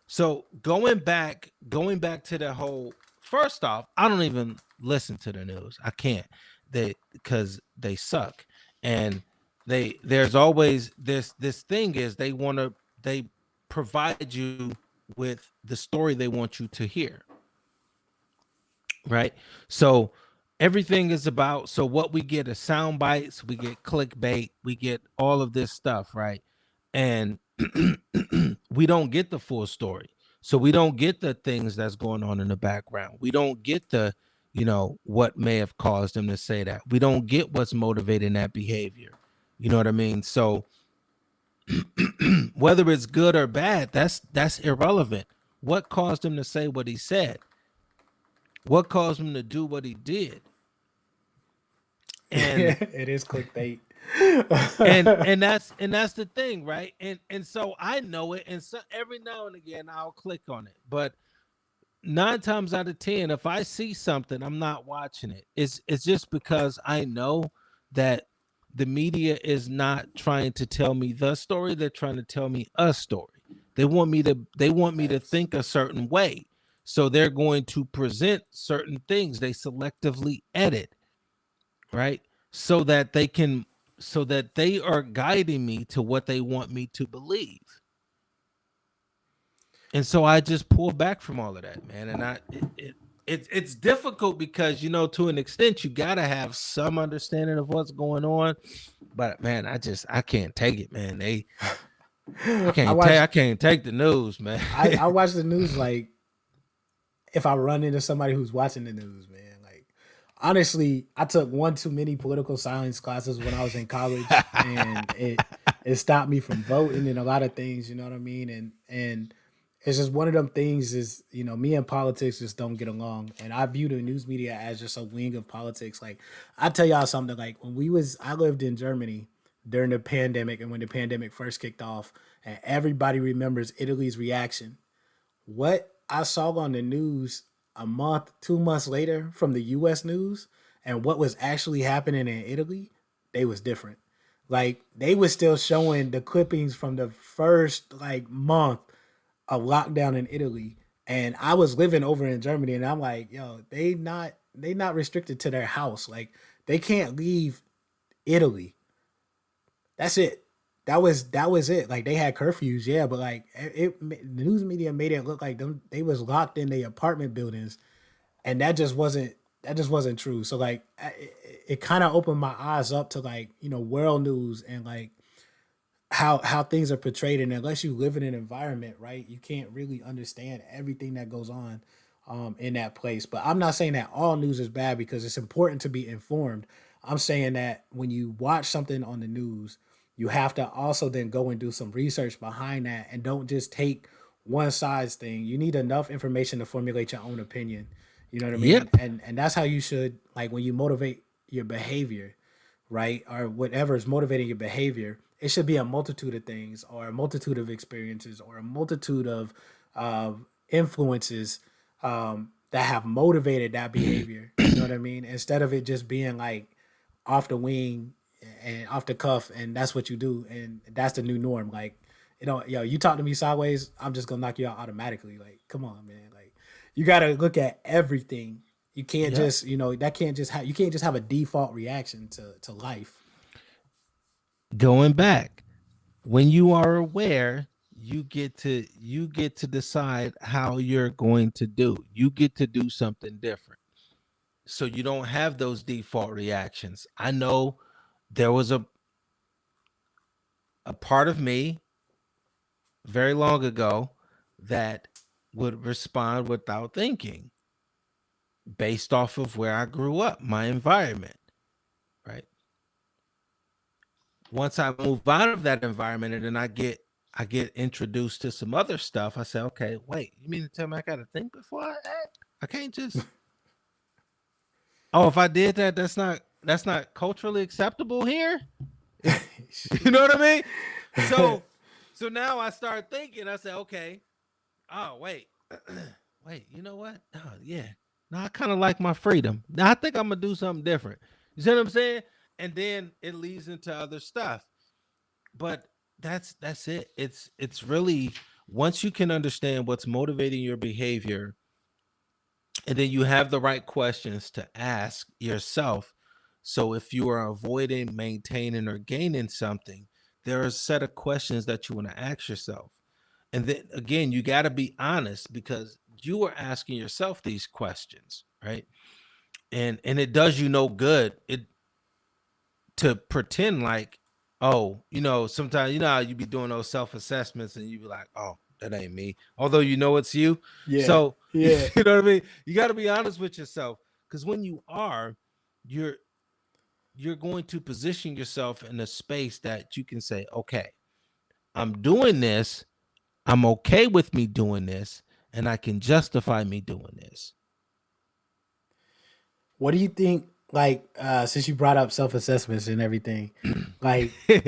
So going back to the whole, first off, I don't even listen to the news. I can't. They because they suck. And there's always this thing is they provide you with the story they want you to hear, right? So everything is about, so what we get is sound bites, we get clickbait, we get all of this stuff, right? And we don't get the full story. So we don't get the things that's going on in the background. We don't get the, you know, what may have caused them to say that. We don't get what's motivating that behavior. You know what I mean? So whether it's good or bad, that's irrelevant. What caused him to say what he said? What caused him to do what he did? And It is clickbait. and that's the thing, right? And so I know it, and so every now and again I'll click on it, but 9 times out of 10, if I see something, I'm not watching it. It's just because I know that the media is not trying to tell me the story, they're trying to tell me a story. They want me to Facts. think a certain way. So they're going to present certain things. They selectively edit, right? So that they can, so that they are guiding me to what they want me to believe. And so I just pull back from all of that, man. And it's difficult because, you know, to an extent, you gotta have some understanding of what's going on. But man, I can't take it, man. I watch I can't take the news, man. I watch the news like if I run into somebody who's watching the news, man. Like honestly, I took one too many political science classes when I was in college, and it stopped me from voting and a lot of things. You know what I mean? And it's just one of them things is, you know, me and politics just don't get along, and I view the news media as just a wing of politics. Like I tell y'all something, like I lived in Germany during the pandemic, and when the pandemic first kicked off, and everybody remembers Italy's reaction. What I saw on the news a month, 2 months later from the US news and what was actually happening in Italy, they was different. Like they was still showing the clippings from the first like month of lockdown in Italy. And I was living over in Germany, and I'm like, yo, they not restricted to their house. Like they can't leave Italy. That's it. That was it. Like they had curfews, yeah, but like the news media made it look like them they was locked in their apartment buildings, and that just wasn't true. So like it kind of opened my eyes up to like, you know, world news and like how things are portrayed, and unless you live in an environment, right, you can't really understand everything that goes on in that place. But I'm not saying that all news is bad, because it's important to be informed. I'm saying that when you watch something on the news, you have to also then go and do some research behind that, and don't just take one size thing. You need enough information to formulate your own opinion. You know what I mean? Yep. And that's how you should, like, when you motivate your behavior, right? Or whatever is motivating your behavior, it should be a multitude of things, or a multitude of experiences, or a multitude of influences that have motivated that behavior. You know what I mean? Instead of it just being like off the wing and off the cuff, and that's what you do, and that's the new norm. Like, you know, yo, you talk to me sideways, I'm just gonna knock you out automatically. Like, come on, man. Like, you gotta look at everything. You can't Yep. just, you know, that can't just have you can't just have a default reaction to life. Going back, when you are aware, you get to decide how you're going to do. You get to do something different. So you don't have those default reactions. I know there was a part of me very long ago that would respond without thinking based off of where I grew up, my environment, right? Once I move out of that environment and then I get introduced to some other stuff, I say, okay, wait, you mean to tell me I gotta think before I act? I can't just, oh, if I did that, that's not culturally acceptable here. You know Shit. what I mean? So so now I start thinking, I say, okay, oh wait, wait, you know what? Oh yeah. No, I kind of like my freedom. Now I think I'm gonna do something different. You see what I'm saying? And then it leads into other stuff. But that's it. It's really, once you can understand what's motivating your behavior, and then you have the right questions to ask yourself. So if you are avoiding, maintaining, or gaining something, there are a set of questions that you want to ask yourself. And then again, you got to be honest, because you are asking yourself these questions, right? And it does you no good. It to pretend like, oh, you know, sometimes you know how you be doing those self-assessments and you be like, oh, that ain't me. Although you know it's you. Yeah, So yeah. you know what I mean? You got to be honest with yourself. Because when you are, you're you're going to position yourself in a space that you can say, okay, I'm doing this, I'm okay with me doing this, and I can justify me doing this. What do you think? Like, since you brought up self assessments and everything, like, Uh-oh.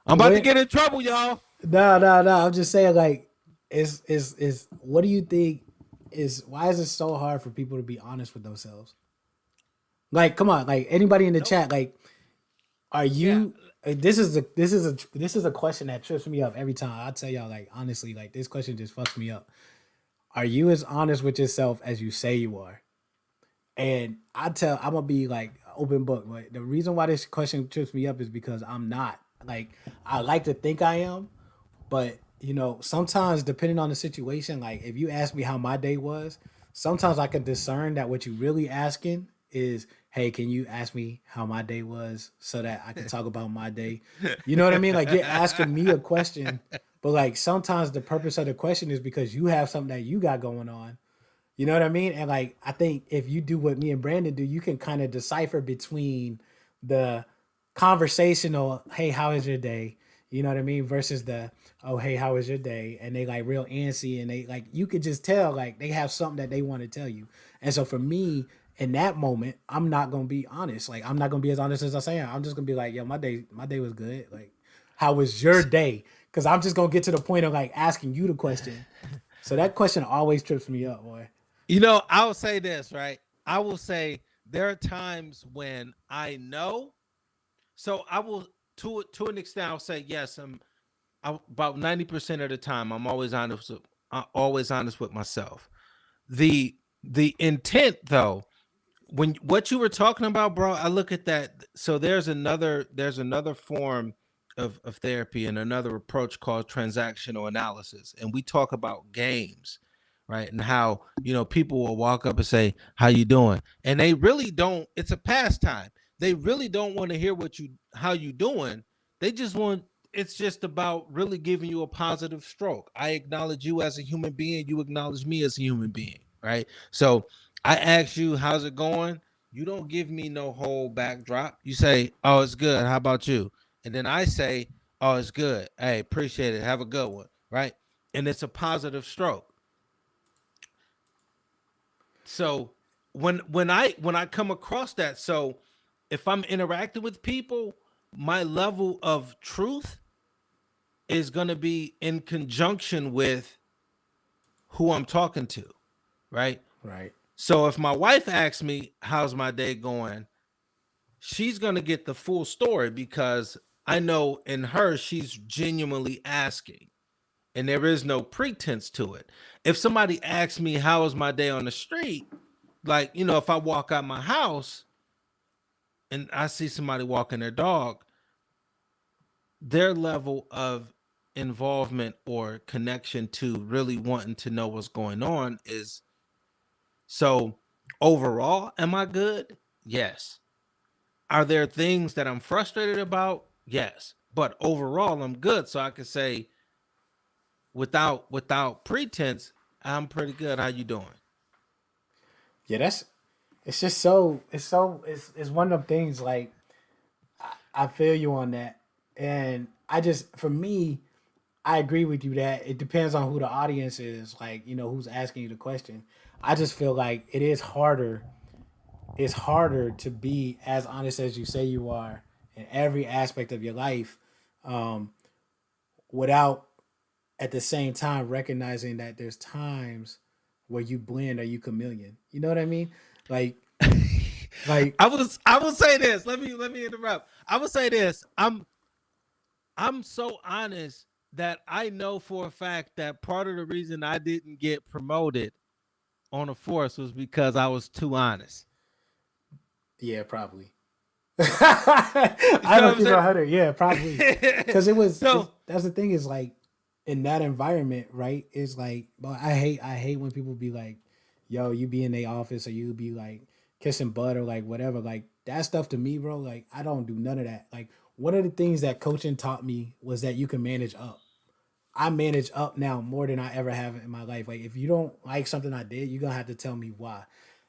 I'm about to when get in trouble, y'all. no, no, no. I'm just saying, like, is what do you think is why is it so hard for people to be honest with themselves? Like, come on, like anybody in the Nope. chat, like, Are Yeah. you? This is a question that trips me up every time. I tell y'all, like honestly, like this question just fucks me up. Are you as honest with yourself as you say you are? And I'm gonna be like open book. But the reason why this question trips me up is because I'm not. Like I like to think I am, but sometimes depending on the situation, like if you ask me how my day was, sometimes I can discern that what you really asking is, hey, can you ask me how my day was so that I can talk about my day? You know what I mean? Like you're asking me a question, but like sometimes the purpose of the question is because you have something that you got going on. You know what I mean? And like I think if you do what me and Brandon do, you can kind of decipher between the conversational, hey, how is your day? You know what I mean? Versus the, oh, hey, how was your day? And they like real antsy and they like you could just tell like they have something that they want to tell you. And so for me, in that moment, I'm not gonna be honest. Like I'm not gonna be as honest as I say. I'm just gonna be like, yo, my day was good. Like, how was your day? Because I'm just gonna get to the point of like asking you the question. So that question always trips me up, boy. I will say this, right? I will say there are times when I know. So I will, to an extent, I'll say yes. About 90% of the time, I'm always honest with myself. The intent, though, when what you were talking about, bro, I look at that. So there's another form of therapy and another approach called transactional analysis, and we talk about games, right? And how people will walk up and say, "How you doing?" And they really don't. It's a pastime. They really don't want to hear how you doing. They just want. It's just about really giving you a positive stroke. I acknowledge you as a human being. You acknowledge me as a human being, right? So I ask you, how's it going? You don't give me no whole backdrop. You say, oh, it's good. How about you? And then I say, oh, it's good. Hey, appreciate it. Have a good one. Right. And it's a positive stroke. So when I come across that, so if I'm interacting with people, my level of truth is going to be in conjunction with who I'm talking to. Right. Right. So if my wife asks me, how's my day going? She's going to get the full story because I know in her, she's genuinely asking and there is no pretense to it. If somebody asks me, how was my day on the street? Like, if I walk out my house and I see somebody walking their dog, their level of involvement or connection to really wanting to know what's going on is so overall, am I good? Yes. Are there things that I'm frustrated about? Yes. But overall, I'm good. So I can say without pretense, I'm pretty good. How you doing? Yeah, it's just it's one of them things like I feel you on that. And I just for me, I agree with you that it depends on who the audience is, like, who's asking you the question. I just feel like it's harder to be as honest as you say you are in every aspect of your life, um, without at the same time recognizing that there's times where you blend or you chameleon. You know what I mean? Like like I will say this. Let me interrupt. I will say this. I'm so honest that I know for a fact that part of the reason I didn't get promoted on a force was because I was too honest. yeah, probably. You I know don't what keep it I'm 100. Yeah, probably. saying? Because So that's the thing is like in that environment, right? It's like, but I hate when people be like, yo, you be in the office or you be like kissing butt or like whatever. Like that stuff to me, bro, like I don't do none of that. Like one of the things that coaching taught me was that you can manage up. I manage up now more than I ever have in my life. Like if you don't like something I did, you're gonna have to tell me why.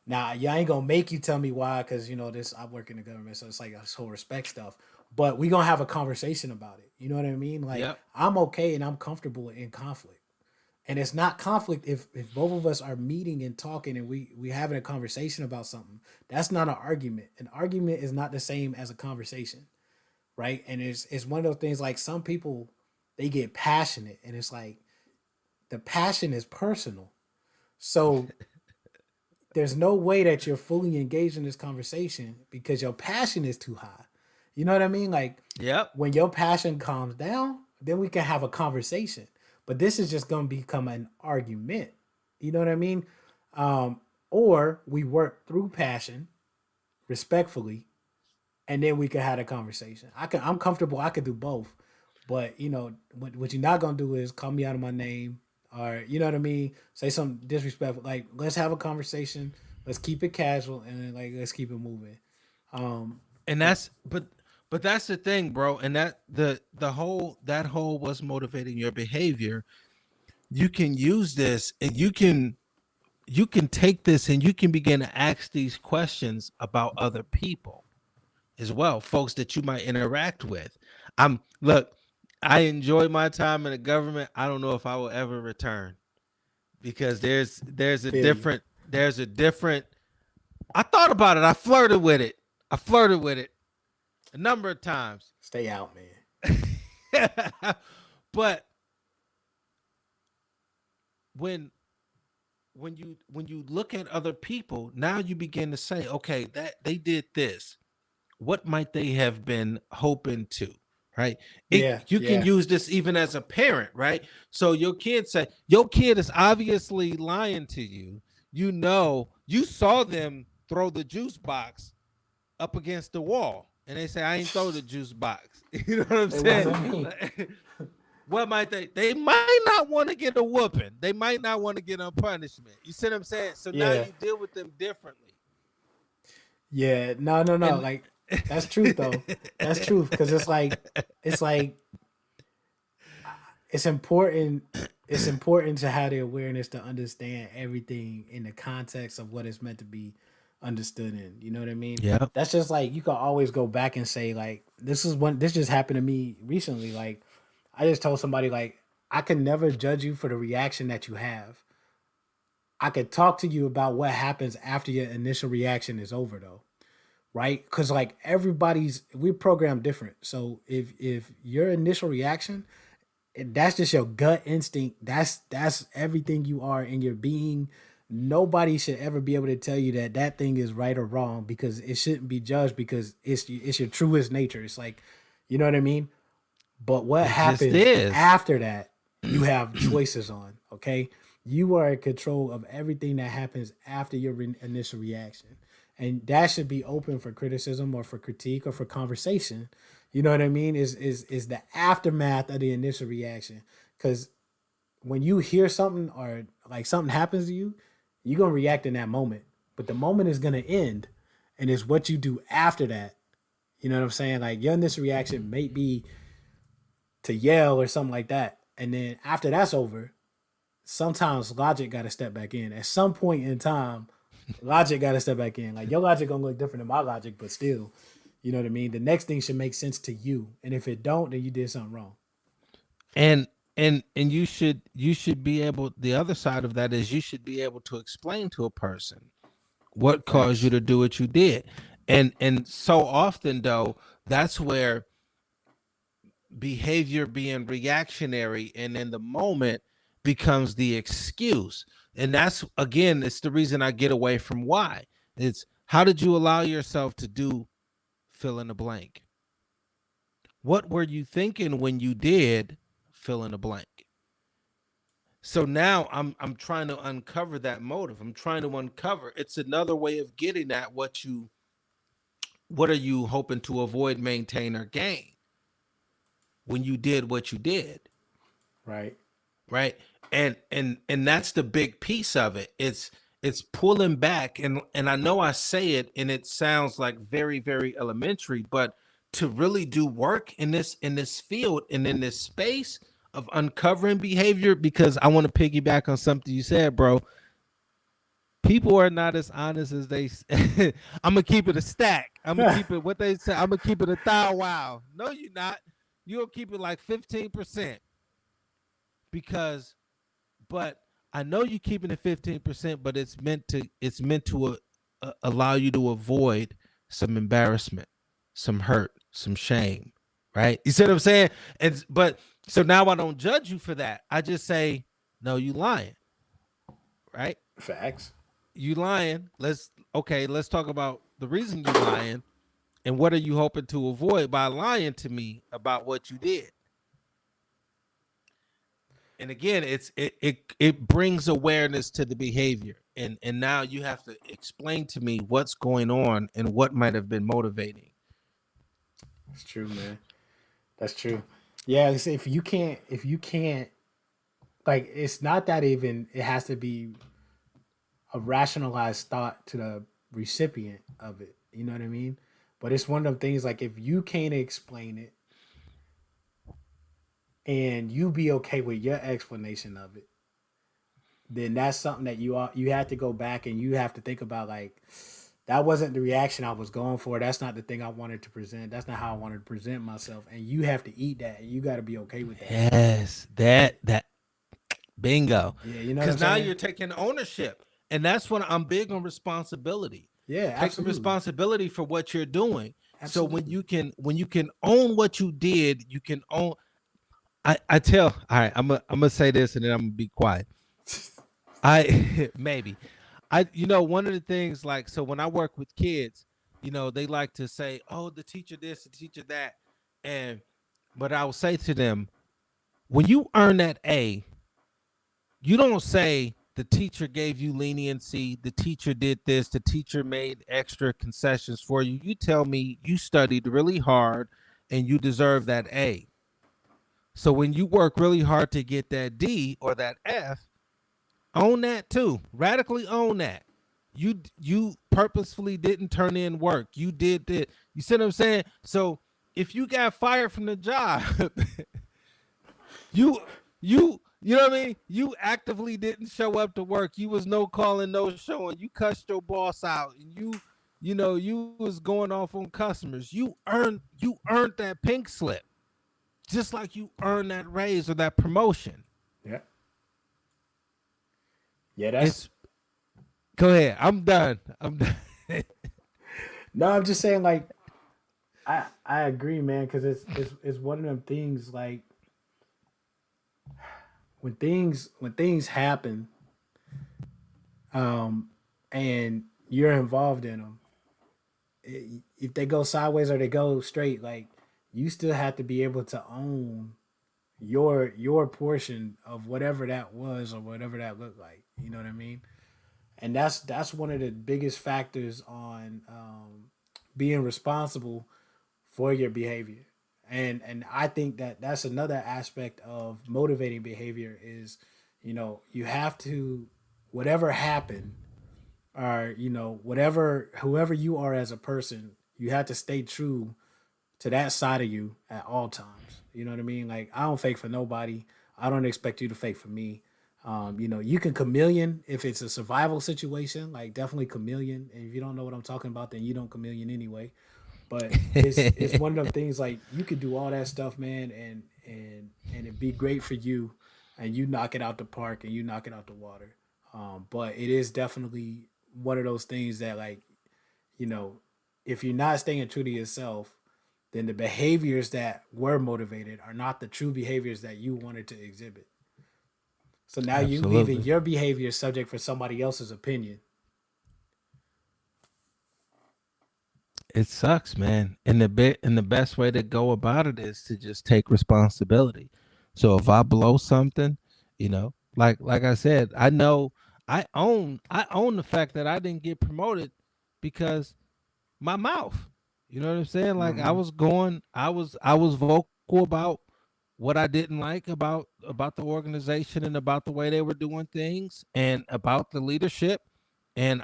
Now, yeah, I ain't gonna make you tell me why, because this I work in the government, so it's like this whole respect stuff. But we gonna have a conversation about it. You know what I mean? Like yep. I'm okay and I'm comfortable in conflict. And it's not conflict if both of us are meeting and talking and we having a conversation about something. That's not an argument. An argument is not the same as a conversation, right? And it's one of those things like some people they get passionate and it's like the passion is personal. So there's no way that you're fully engaged in this conversation because your passion is too high. You know what I mean? Like Yep. when your passion calms down, then we can have a conversation. But this is just going to become an argument. You know what I mean? Um, or we work through passion respectfully, and then we can have a conversation. I'm comfortable. I could do both. But what you're not gonna do is call me out of my name, or you know what I mean. Say something disrespectful. Like let's have a conversation. Let's keep it casual, and then, like let's keep it moving. Um, And but but that's the thing, bro. And that the whole that whole what's motivating your behavior. You can use this, and you can take this, and you can begin to ask these questions about other people as well, folks that you might interact with. I'm look, I enjoy my time in the government. I don't know if I will ever return, because feel you. there's a different. I thought about it. I flirted with it. I flirted with it a number of times. Stay out, man. But when when you look at other people, now you begin to say, okay, that they did this. What might they have been hoping to? Right? Yeah, You can yeah, use this even as a parent, right? So your kid is obviously lying to you. You know, you saw them throw the juice box up against the wall, and they say, I ain't throw the juice box. You know what I'm it saying? wasn't me. What might they might not want to get a whooping. They might not want to get a punishment. You see what I'm saying? So now Yeah, you deal with them differently. yeah. No, no, no. And Like that's truth though. That's truth because it's like it's important. It's important to have the awareness to understand everything in the context of what it's meant to be understood in. You know what I mean? yeah, That's just like you can always go back and say like this just happened to me recently. Like I just told somebody like I can never judge you for the reaction that you have. I could talk to you about what happens after your initial reaction is over though, right? Because like we're programmed different. So if your initial reaction, that's just your gut instinct. That's everything you are in your being. Nobody should ever be able to tell you that that thing is right or wrong because it shouldn't be judged because it's your truest nature. It's like, you know what I mean? But what it just happens is. after that, you have choices on. Okay, you are in control of everything that happens after your initial reaction, and that should be open for criticism or for critique or for conversation. You know what I mean? Is the aftermath of the initial reaction? Because when you hear something or like something happens to you, you're gonna react in that moment, but the moment is gonna end, and it's what you do after that. You know what I'm saying? Like your initial reaction may be to yell or something like that. And then after that's over, sometimes logic got to step back in. At some point in time, logic got to step back in. Like your logic gonna look different than my logic, but still, you know what I mean. The next thing should make sense to you, and if it don't, then you did something wrong. And and you should be able, the other side of that is you should be able to explain to a person what caused you Facts. to do what you did. And so often though, that's where behavior being reactionary and in the moment becomes the excuse. And that's, again, it's the reason I get away from why. It's how did you allow yourself to do fill in the blank? What were you thinking when you did fill in the blank? So now I'm trying to uncover that motive. I'm trying to uncover, it's another way of getting at what are you hoping to avoid, maintain, or gain when you did what you did, Right. right? And that's the big piece of it. It's pulling back, and I know I say it and it sounds like very very elementary, but to really do work in this field and in this space of uncovering behavior, because I want to piggyback on something you said, bro. People are not as honest as they. I'm gonna keep it a stack. I'm gonna keep it what they say. I'm gonna keep it a thou wow. No, you're not. You'll keep it like 15%, because, but I know you're keeping it 15%, but it's meant to allow you to avoid some embarrassment, some hurt, some shame, right? You see what I'm saying? And but so now I don't judge you for that. I just say, no, you lying, right? Facts. You lying. Let's talk about the reason you lying, And what are you hoping to avoid by lying to me about what you did? And again, it brings awareness to the behavior. And now you have to explain to me what's going on and what might have been motivating. That's true, man. That's true. Yeah, if you can't, like, it's not that even it has to be a rationalized thought to the recipient of it. You know what I mean? But it's one of them things like if you can't explain it and you be okay with your explanation of it, then that's something that you have to go back and you have to think about, like, that wasn't the reaction I was going for. That's not the thing I wanted to present. That's not how I wanted to present myself. And you have to eat that. And you got to be okay with that. Yes, that bingo. Yeah, you know what I'm Because now saying? you're taking ownership. And that's when I'm big on responsibility. Yeah, Taking absolutely, responsibility for what you're doing. So absolutely. when you can own what you did, you can own. I tell. All right, I'm gonna say this and then I'm gonna be quiet. I maybe I one of the things, like, so when I work with kids, they like to say, "Oh, the teacher this, the teacher that," and but I will say to them, when you earn that A, you don't say the teacher gave you leniency, the teacher did this, the teacher made extra concessions for you. You tell me you studied really hard and you deserve that A. So when you work really hard to get that D or that F, own that too. Radically own that. You purposefully didn't turn in work. You did that. You see what I'm saying? So if you got fired from the job, you you know what I mean? You actively didn't show up to work. You was no calling, no showing. You cussed your boss out, and you was going off on customers. You earned that pink slip, just like you earned that raise or that promotion. Yeah, yeah. That's It's Go ahead. I'm done. I'm done. no. I'm just saying, like, I agree, man, because it's one of them things, like, when things happen, um, and you're involved in them, if they go sideways or they go straight, like, you still have to be able to own your portion of whatever that was or whatever that looked like. You know what I mean? And that's one of the biggest factors on being responsible for your behavior. And I think that that's another aspect of motivating behavior is, you have to, whatever happened, or whatever, whoever you are as a person, you have to stay true to that side of you at all times. You know what I mean? Like, I don't fake for nobody. I don't expect you to fake for me. You can chameleon if it's a survival situation, like, definitely chameleon. And if you don't know what I'm talking about, then you don't chameleon anyway. But it's one of them things, like, you could do all that stuff, man, and it'd be great for you, and you knock it out the park and you knock it out the water. But it is definitely one of those things that, like, you know, if you're not staying true to yourself, then the behaviors that were motivated are not the true behaviors that you wanted to exhibit. So now you leaving Absolutely. your behavior subject for somebody else's opinion. It sucks, man. And the best way to go about it is to just take responsibility. So if I blow something, like I said, I know I own the fact that I didn't get promoted because my mouth. You know what I'm saying? Like, Mm-hmm. I was vocal about what I didn't like about the organization and about the way they were doing things and about the leadership. And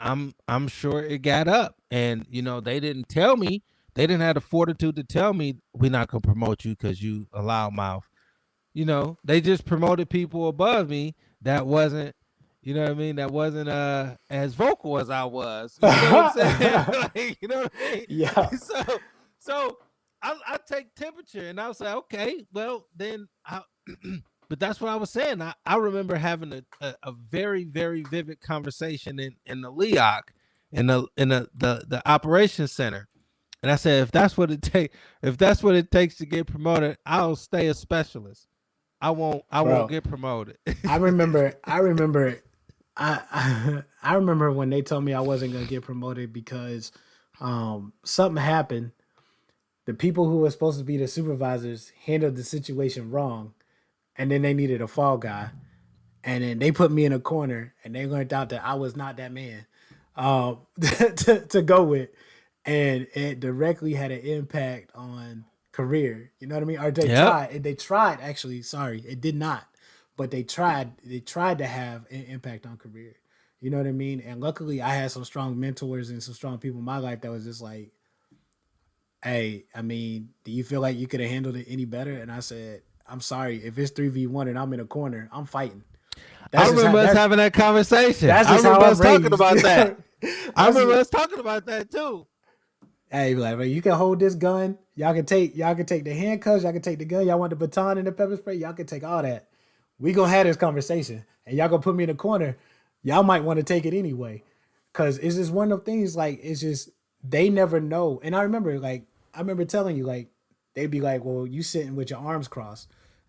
I'm sure it got up. And they didn't tell me, they didn't have the fortitude to tell me we're not gonna promote you because you a loudmouth. They just promoted people above me that wasn't, what I mean, that wasn't as vocal as I was. You know what I'm saying? Like, you know what I mean? Yeah. So I take temperature and I'll say, okay, well then but that's what I was saying. I remember having a very, very vivid conversation in the LEOC, in the operations center. And I said, if that's what it takes to get promoted, I'll stay a specialist. I won't Bro, get promoted. I remember when they told me I wasn't gonna get promoted because something happened The people who were supposed to be the supervisors handled the situation wrong, and then they needed a fall guy, and then they put me in a corner, and they learned out that I was not that man to go with, and it directly had an impact on career. You know what I mean? Or they Yep. tried. They tried actually. Sorry, it did not, but they tried. They tried to have an impact on career. You know what I mean? And luckily, I had some strong mentors and some strong people in my life that was just like, "Hey, I mean, do you feel like you could have handled it any better?" And I said, "I'm sorry. If it's 3v1 and I'm in a corner, I'm fighting." I That's just how remember us having that conversation. that's I just how remember I'm us talking raised. about that. I That's remember just, us talking about that too. hey, like, bro, you can hold this gun. Y'all can take the handcuffs. Y'all can take the gun. Y'all want the baton and the pepper spray. Y'all can take all that. We gonna have this conversation, and y'all gonna put me in a corner. Y'all might want to take it anyway, cause it's just one of the things. Like it's just they never know. And I remember telling you like they'd be like, well, you sitting with your arms crossed.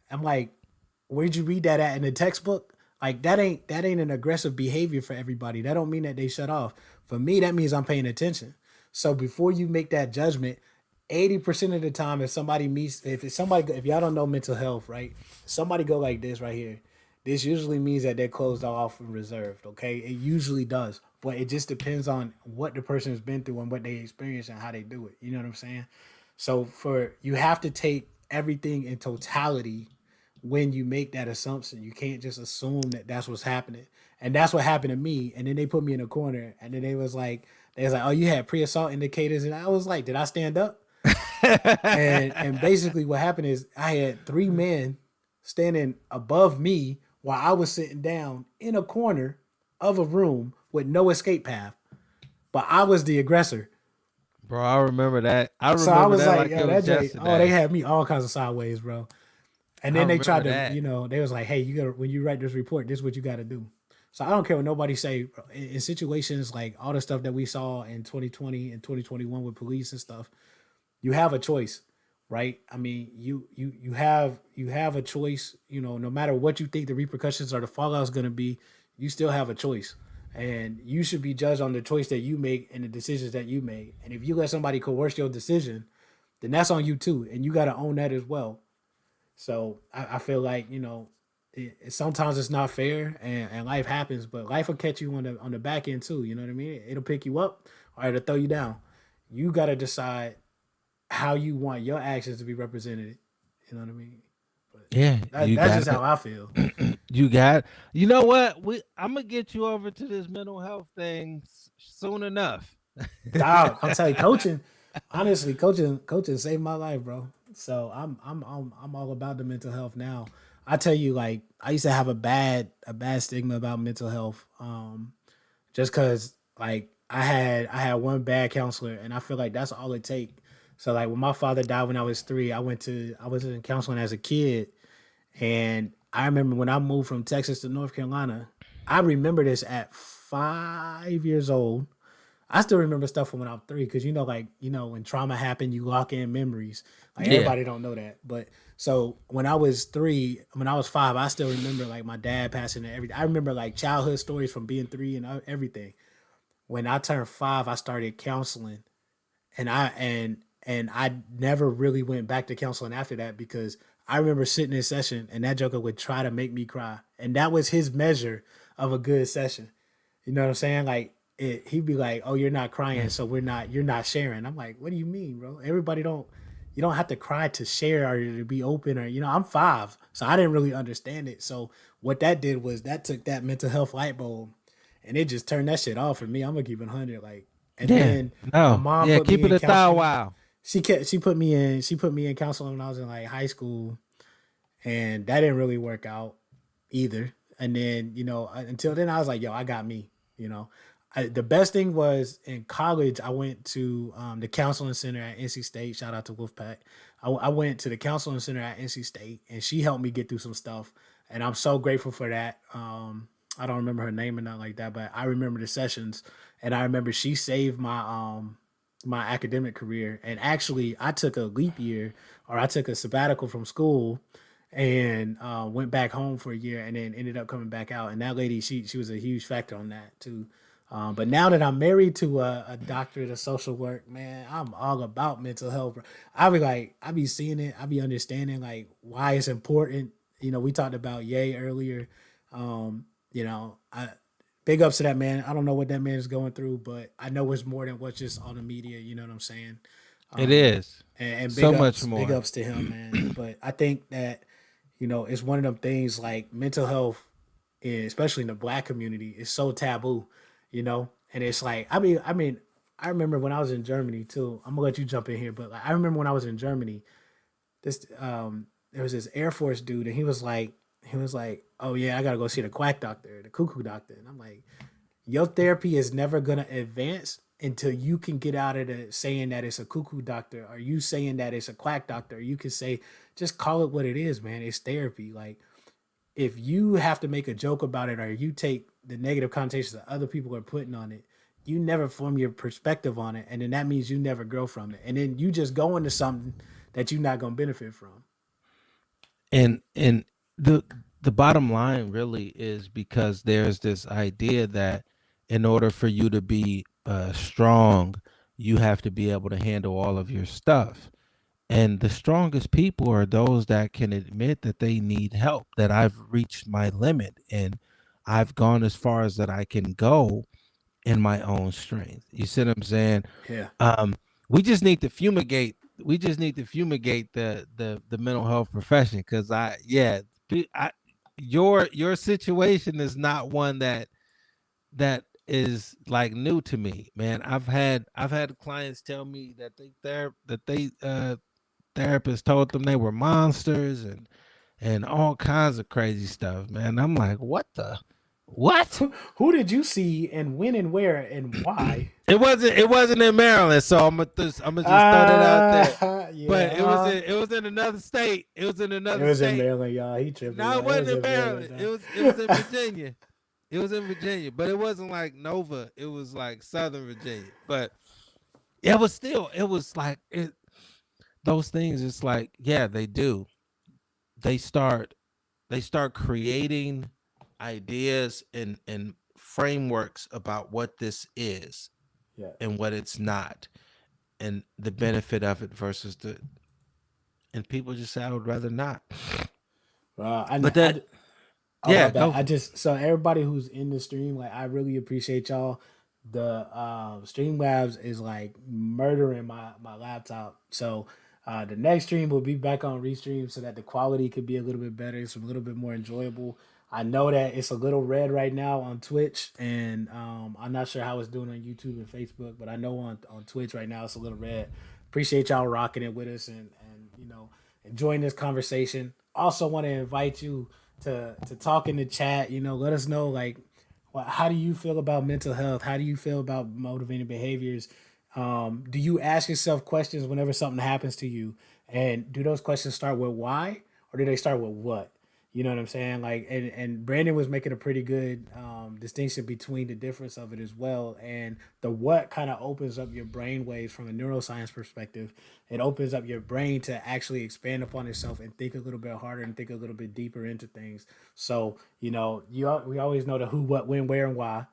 I'm like, where'd you read that at in the textbook? Like that ain't an aggressive behavior for everybody. That don't mean that they shut off. For me, that means I'm paying attention. So before you make that judgment, 80% of the time, if y'all don't know mental health, right? Somebody go like this right here. This usually means that they're closed off and reserved. Okay, it usually does, but it just depends on what the person has been through and what they experience and how they do it. You know what I'm saying? So for you have to take everything in totality when you make that assumption. You can't just assume that that's what's happening. And that's what happened to me. And then they put me in a corner and then they was like, oh, you had pre-assault indicators. And I was like, did I stand up? And basically what happened is I had three men standing above me while I was sitting down in a corner of a room with no escape path. But I was the aggressor. Bro, I remember that. I So I remember was that like, like yo, it that was J, oh, they yesterday. had me all kinds of sideways, bro. And I then they remember tried to, that. they was like, hey, you gotta when you write this report, this is what you gotta do. So I don't care what nobody say in situations like all the stuff that we saw in 2020 and 2021 with police and stuff. You have a choice, right? I mean, you have a choice. No matter what you think the repercussions or the fallout is going to be, you still have a choice, and you should be judged on the choice that you make and the decisions that you made. And if you let somebody coerce your decision, then that's on you too, and you got to own that as well. So I feel like sometimes it's not fair, and life happens, but life will catch you on the back end too. You know what I mean? It'll pick you up or it'll throw you down. You got to decide how you want your actions to be represented. You know what I mean? But Yeah, you that's got just how I feel. it. You got. You know what? I'm gonna get you over to this mental health thing soon enough. Dog, I'm telling you, coaching. Honestly, coaching saved my life, bro. So I'm all about the mental health now. I tell you, like I used to have a bad stigma about mental health. Just because like I had one bad counselor, and I feel like that's all it take. So like when my father died when I was 3, I was in counseling as a kid. And I remember when I moved from Texas to North Carolina, I remember this at 5 years old. I still remember stuff from when I was 3 because when trauma happened, you lock in memories. Like Yeah. everybody don't know that, but so when I was 3, when I was 5, I still remember like my dad passing and everything. I remember like childhood stories from being 3 and everything. When I turned 5, I started counseling, and I never really went back to counseling after that because I remember sitting in session and that joker would try to make me cry, and that was his measure of a good session. You know what I'm saying? Like he'd be like, "Oh, you're not crying, so you're not sharing." I'm like, "What do you mean, bro? You don't have to cry to share or to be open or I'm 5, so I didn't really understand it. So what that did was that took that mental health light bulb, and it just turned that shit off for me. I'm gonna keep it 100, like, and Yeah. then my No. mom Yeah. put Keep me it in a thou counseling. wow. She put me in counseling when I was in like high school, and that didn't really work out either. And then until then I was like, yo, I got me. You know, the best thing was in college. I went to the counseling center at NC State. Shout out to Wolfpack. I went to the counseling center at NC State, and she helped me get through some stuff, and I'm so grateful for that. I don't remember her name or nothing like that, but I remember the sessions, and I remember she saved my academic career. And actually, I took a leap year, or I took a sabbatical from school, and went back home for a year, and then ended up coming back out. And that lady, she was a huge factor on that too. But now that I'm married to a doctorate of social work, man, I'm all about mental health. Bro. I be seeing it, I be understanding like why it's important. You know, we talked about Ye earlier. You know, big ups to that man. I don't know what that man is going through, but I know it's more than what's just on the media. You know what I'm saying? It Um, is and so much big more. ups to him, man. But I think that it's one of them things like mental health, especially in the black community, is so taboo, and it's like I remember when I was in Germany too. I'm gonna let you jump in here, but like, I remember when I was in Germany, there was this Air Force dude, and he was like, oh yeah, I gotta go see the quack doctor, the cuckoo doctor, and I'm like, your therapy is never gonna advance until you can get out of the saying that it's a cuckoo doctor, or you saying that it's a quack doctor. Or you can say, just call it what it is, man. It's therapy. Like, if you have to make a joke about it, or you take the negative connotations that other people are putting on it, you never form your perspective on it, and then that means you never grow from it, and then you just go into something that you're not gonna benefit from. And the the bottom line really is because there's this idea that in order for you to be strong, you have to be able to handle all of your stuff. And the strongest people are those that can admit that they need help, that I've reached my limit and I've gone as far as that I can go in my own strength. You see what I'm saying? Yeah, Um, we just need to fumigate. We just need to fumigate the mental health profession because your situation is not one that is like new to me, man. I've had clients tell me that they therapists told them they were monsters and all kinds of crazy stuff, man. I'm like, what? who did you see, and when, and where, and why? It wasn't in Maryland, so I'm gonna just throw that out there. Yeah, But it was in another state. It was in it another was in state. Maryland, y'all. He tripping, No, y'all. it It wasn't was in in Maryland, Maryland. It dog. was it was in Virginia. It was in Virginia, but it wasn't like Nova. It was like Southern Virginia. But it was like those things. It's like, yeah, they do. They start they start creating ideas and frameworks about what this is Yeah. and what it's not and the benefit of it versus the and people just say I would rather not. I, But I, that Oh, my yeah, bad. go. So everybody who's in the stream, like, I really appreciate y'all. The Streamlabs is like murdering my laptop. So the next stream will be back on restream so that the quality could be a little bit better, it's a little bit more enjoyable. I know that it's a little red right now on Twitch, and I'm not sure how it's doing on YouTube and Facebook, but I know on Twitch right now it's a little red. Appreciate y'all rocking it with us, and enjoying this conversation. Also want to invite you to talk in the chat. Let us know, like, how do you feel about mental health? How do you feel about motivating behaviors? Do you ask yourself questions whenever something happens to you? And do those questions start with why, or do they start with what? You know what I'm saying? Like, and Brandon was making a pretty good distinction between the difference of it as well. And the what kind of opens up your brain waves from a neuroscience perspective. It opens up your brain to actually expand upon itself and think a little bit harder and think a little bit deeper into things. So, we always know the who, what, when, where, and why.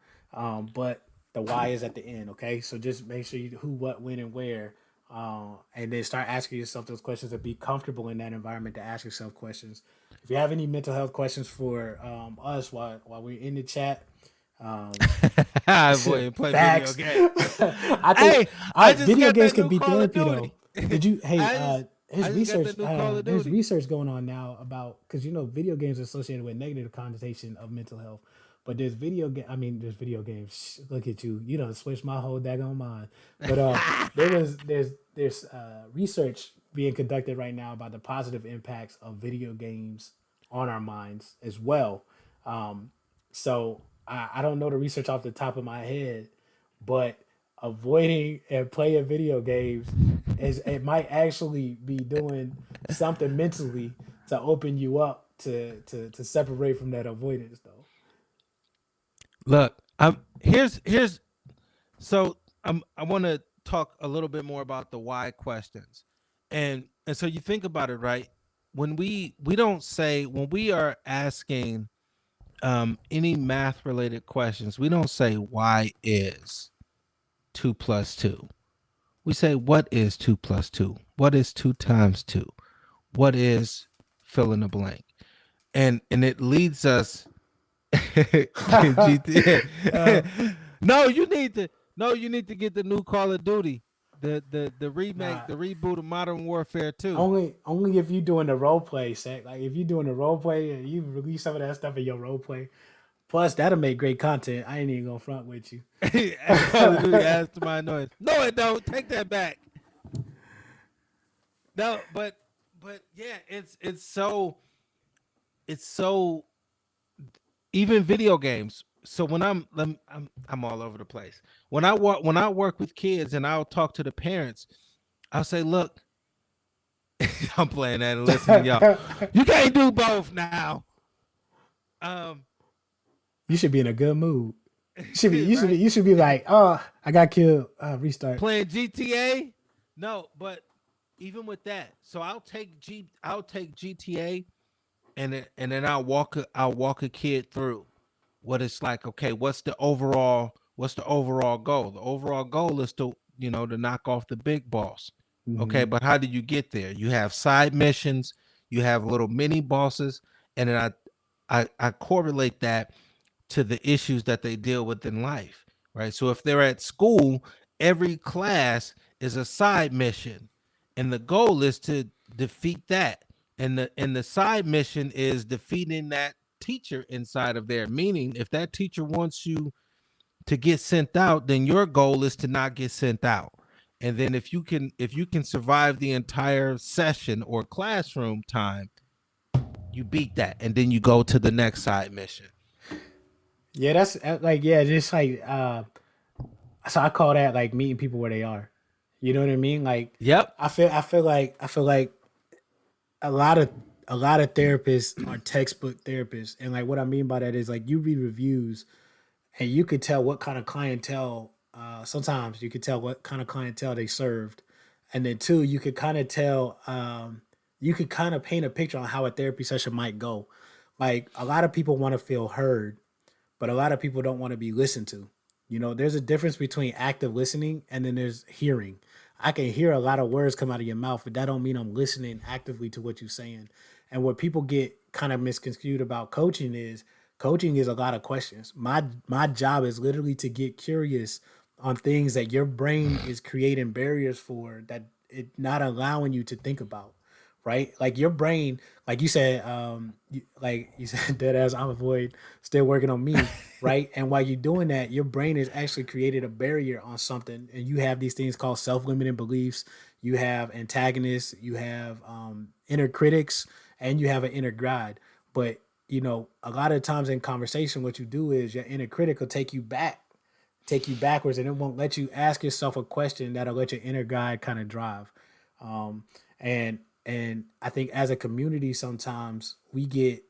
But the why is at the end. Okay, so just make sure you who, what, when, and where, and then start asking yourself those questions and be comfortable in that environment to ask yourself questions. If you have any mental health questions for us while we're in the chat, um, I avoid and play video facts. games. I think Hey, I just video got games that can new be Call of therapy though. Duty. Did you? Hey, I just his I just got research. the new Call of There's Duty. research going on now about, because video games are associated with negative connotation of mental health. But there's video games. Look at you. You don't switch my whole daggone mind. But there's research being conducted right now about the positive impacts of video games on our minds as well. Um, so I don't know the research off the top of my head, but avoiding and playing video games is, it might actually be doing something mentally to open you up to separate from that avoidance though. Look, here's so I want to talk a little bit more about the why questions. And so you think about it, right? When we don't say when we are asking any math related questions, we don't say why is 2 plus 2. We say what is 2 plus 2? What is 2 times 2? What is fill in the blank? And it leads us GTA. uh, no, you need to you need to get the new Call of Duty, the remake, nah, the reboot of Modern Warfare 2. only if you doing the role play, Sec. Like if you doing the role play and you release some of that stuff in your role play. Plus, that'll make great content. I ain't even gonna front with you. Call of Duty adds to my noise. No, it don't. Take that back. No, but yeah, it's so even video games. So when I'm all over the place. When I work with kids and I'll talk to the parents, I'll say, look, I'm playing that and listening, y'all. You can't do both now. Um, You should be in a good mood. right? You should be like, oh, I got killed. Restart. Playing GTA? No, but even with that, so I'll take GTA and then I'll walk a kid through what it's like. Okay, what's the overall goal? The overall goal is to, to knock off the big boss. Okay, Mm-hmm. but how do you get there? You have side missions, you have little mini bosses, and then I correlate that to the issues that they deal with in life, right? So if they're at school, every class is a side mission, and the goal is to defeat that. And the side mission is defeating that teacher inside of there. Meaning, if that teacher wants you to get sent out, then your goal is to not get sent out. And then if you can survive the entire session or classroom time, you beat that, and then you go to the next side mission. Yeah, that's like yeah, just like so I call that like meeting people where they are. You know what I mean? Like Yep. I feel like a lot of a lot of therapists are textbook therapists, and like what I mean by that is like you read reviews and you could tell what kind of clientele. Sometimes you could tell what kind of clientele they served, and then two, you could kind of tell. You could kind of paint a picture on how a therapy session might go. Like a lot of people want to feel heard, but a lot of people don't want to be listened to. You know, there's a difference between active listening and then there's hearing. I can hear a lot of words come out of your mouth, but that don't mean I'm listening actively to what you're saying. And what people get kind of misconstrued about coaching is a lot of questions. My job is literally to get curious on things that your brain is creating barriers for that it not allowing you to think about, right? Like your brain, like you said, like you said, dead ass, I'm avoid still working on me, right? And while you're doing that, your brain has actually created a barrier on something, and you have these things called self-limiting beliefs. You have antagonists, you have inner critics, and you have an inner guide. But you know, a lot of times in conversation, what you do is your inner critic will take you backwards, and it won't let you ask yourself a question that'll let your inner guide kind of drive. Um, and I think as a community, sometimes we get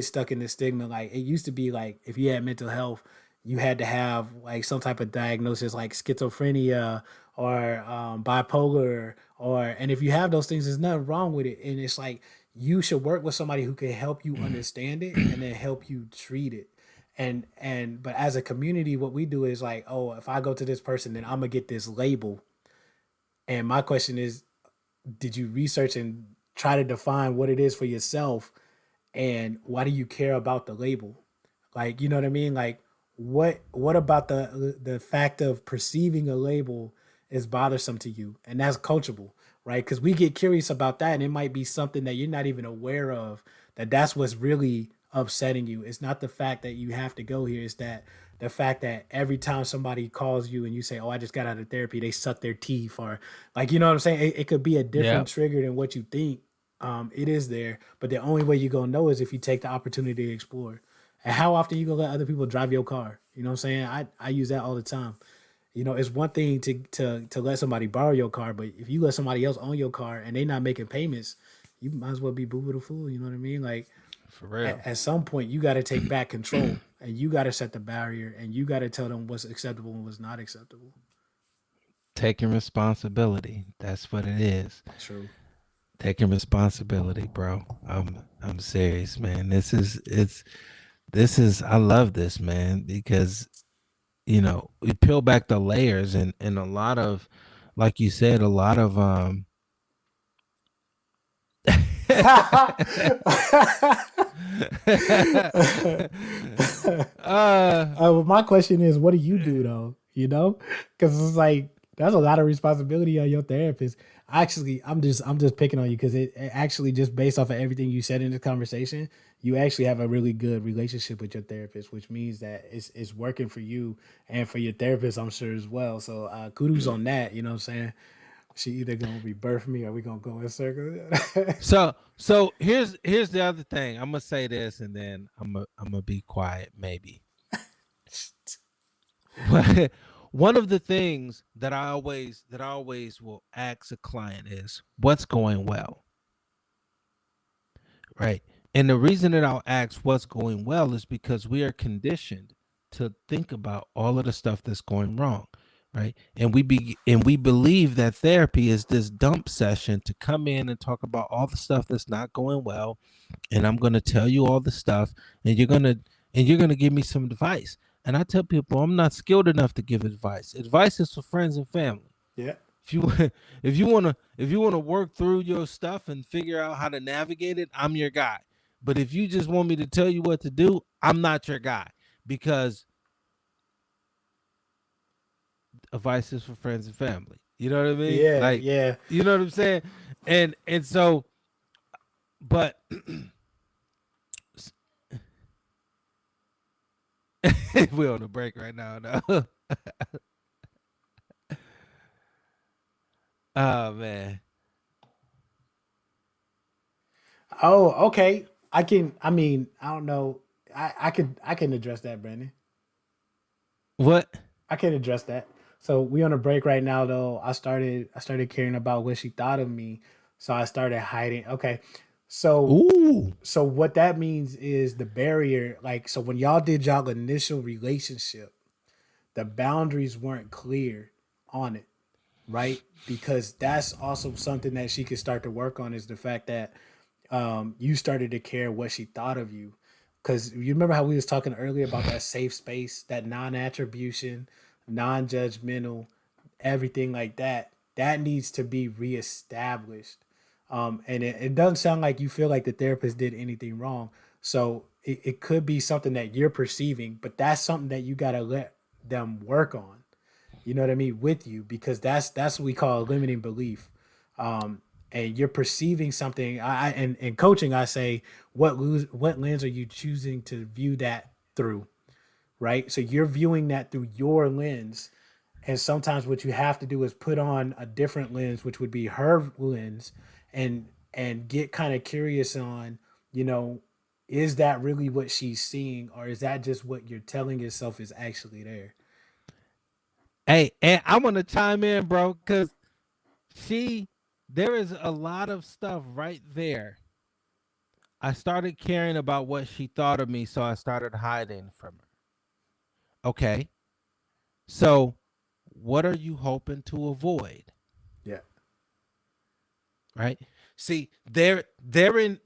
stuck in the stigma. Like it used to be like if you had mental health, you had to have like some type of diagnosis like schizophrenia or bipolar or and if you have those things, there's nothing wrong with it. And it's like you should work with somebody who can help you understand it and then help you treat it. And but as a community, what we do is like, oh, if I go to this person, then I'm gonna get this label. And my question is, did you research and try to define what it is for yourself, and why do you care about the label? Like, you know what I mean? Like, what about the fact of perceiving a label is bothersome to you, and that's coachable, right? Because we get curious about that, and it might be something that you're not even aware of. That's what's really upsetting you. It's not the fact that you have to go here. It's that the fact that every time somebody calls you and you say, "Oh, I just got out of therapy," they suck their teeth, or like, you know what I'm saying? It could be a different Yep. trigger than what you think. It is there, but the only way you're gonna know is if you take the opportunity to explore. And how often you gonna let other people drive your car? You know what I'm saying? I use that all the time. You know, it's one thing to let somebody borrow your car, but if you let somebody else own your car and they not making payments, you might as well be boo boo the fool. You know what I mean? Like For real. at some point, you got to take back control and you got to set the barrier and you got to tell them what's acceptable and what's not acceptable. Taking responsibility. That's what it is. True. Taking responsibility, bro. I'm serious, man. This is it's this is I love this, man, because we peel back the layers, and a lot of, like you said, a lot of uh Well, my question is, what do you do though? You know, because it's like that's a lot of responsibility on your therapist. Actually, I'm just picking on you because it actually just based off of everything you said in this conversation, you actually have a really good relationship with your therapist, which means that it's working for you and for your therapist, I'm sure as well. So kudos on that. You know what I'm saying? She either gonna rebirth me or we gonna go in circles. so here's the other thing. I'm gonna say this, and then I'm gonna be quiet, maybe. One of the things that I always will ask a client is what's going well, right? And the reason that I'll ask what's going well is because we are conditioned to think about all of the stuff that's going wrong, right? And we believe that therapy is this dump session to come in and talk about all the stuff that's not going well, and I'm going to tell you all the stuff, and you're going to give me some advice. And I tell people I'm not skilled enough to give advice. Advice is for friends and family. Yeah, If you if you want to work through your stuff and figure out how to navigate it, I'm your guy. But if you just want me to tell you what to do, I'm not your guy, because advice is for friends and family. You know what I mean? yeah, Like, yeah. you know what I'm saying? And so, but we're on a break right now. No. Oh man. Oh, okay. I can. I mean, I don't know. I can address that, Brandon. What? I can address that. So we on a break right now, though. I started caring about what she thought of me, so I started hiding. Okay, so Ooh. so what that means is the barrier. Like, so when y'all did y'all initial relationship, the boundaries weren't clear on it, right? Because that's also something that she could start to work on is the fact that you started to care what she thought of you. Because you remember how we was talking earlier about that safe space, that non-attribution, non-judgmental, everything like that. That needs to be reestablished. And it doesn't sound like you feel like the therapist did anything wrong. So it could be something that you're perceiving, but that's something that you gotta let them work on. You know what I mean, with you, because that's what we call limiting belief. And you're perceiving something. And in coaching, I say, what lens are you choosing to view that through, right? So you're viewing that through your lens, and sometimes what you have to do is put on a different lens, which would be her lens, and get kind of curious on, you know, is that really what she's seeing, or is that just what you're telling yourself is actually there? Hey, and I want to chime in, bro, because she, there is a lot of stuff right there. I started caring about what she thought of me, so I started hiding from her. Okay. So, what are you hoping to avoid? Yeah. Right? See, there is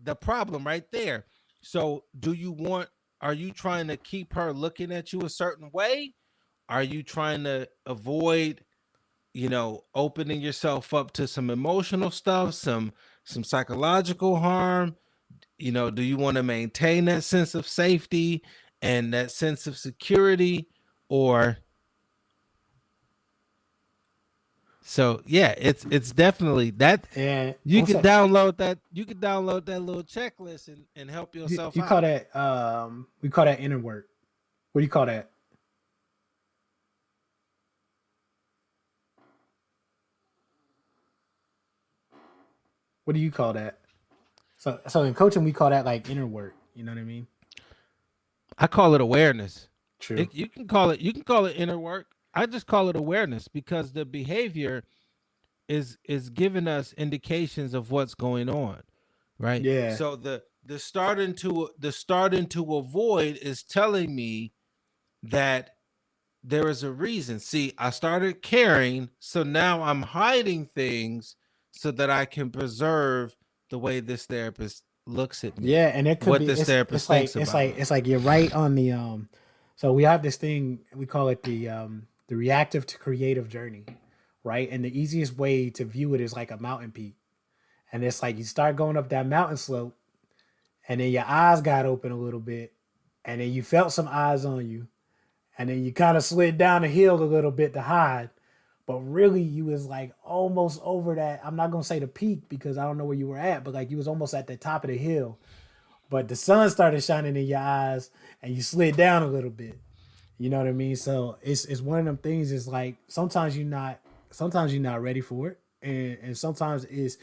the problem right there. So, are you trying to keep her looking at you a certain way? Are you trying to avoid, opening yourself up to some emotional stuff, some psychological harm? Do you want to maintain that sense of safety and that sense of security, or so yeah, it's definitely that. And You what's can up? download that. You can download that little checklist and help You, yourself you call out. that we call that inner work. What do you call that? What do you call that? So in coaching we call that like inner work. You know what I mean? I call it awareness. True. You can call it inner work. I just call it awareness because the behavior is giving us indications of what's going on, right? Yeah. So the starting to avoid is telling me that there is a reason. See, I started caring, so now I'm hiding things so that I can preserve the way this therapist looks at me? Yeah, and it could What be this therapist thinks about me? it's like you're right on the so we have this thing we call it the reactive to creative journey, right? And the easiest way to view it is like a mountain peak. And it's like you start going up that mountain slope and then your eyes got open a little bit and then you felt some eyes on you and then you kind of slid down the hill a little bit to hide. But really, you was like almost over that. I'm not gonna say the peak because I don't know where you were at, but like you was almost at the top of the hill. But the sun started shining in your eyes, and you slid down a little bit. You know what I mean? So it's one of them things. It's like sometimes you're not ready for it, and sometimes is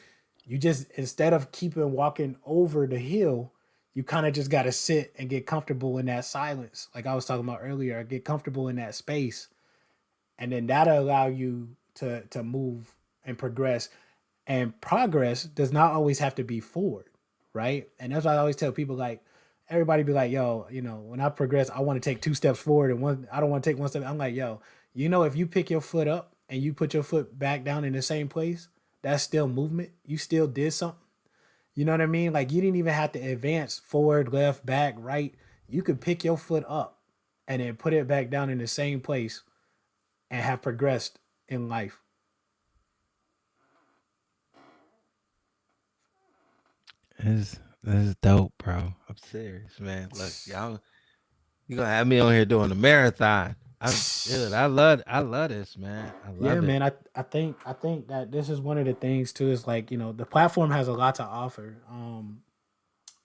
you just instead of keeping walking over the hill, you kind of just got to sit and get comfortable in that silence, like I was talking about earlier. Get comfortable in that space, and then that'll allow you to move and progress. And progress does not always have to be forward, right? And that's why I always tell people like everybody be like, yo, when I progress, I want to take two steps forward and one I don't want to take one step. I'm like, yo, if you pick your foot up and you put your foot back down in the same place, that's still movement. You still did something. You know what I mean? Like you didn't even have to advance forward, left, back, right. You could pick your foot up and then put it back down in the same place and have progressed in life. It's dope, bro. I'm serious, man. Look, y'all, you gonna have me on here doing a marathon. I love this, man. I Yeah, love it. man. I think that this is one of the things too. Is like the platform has a lot to offer.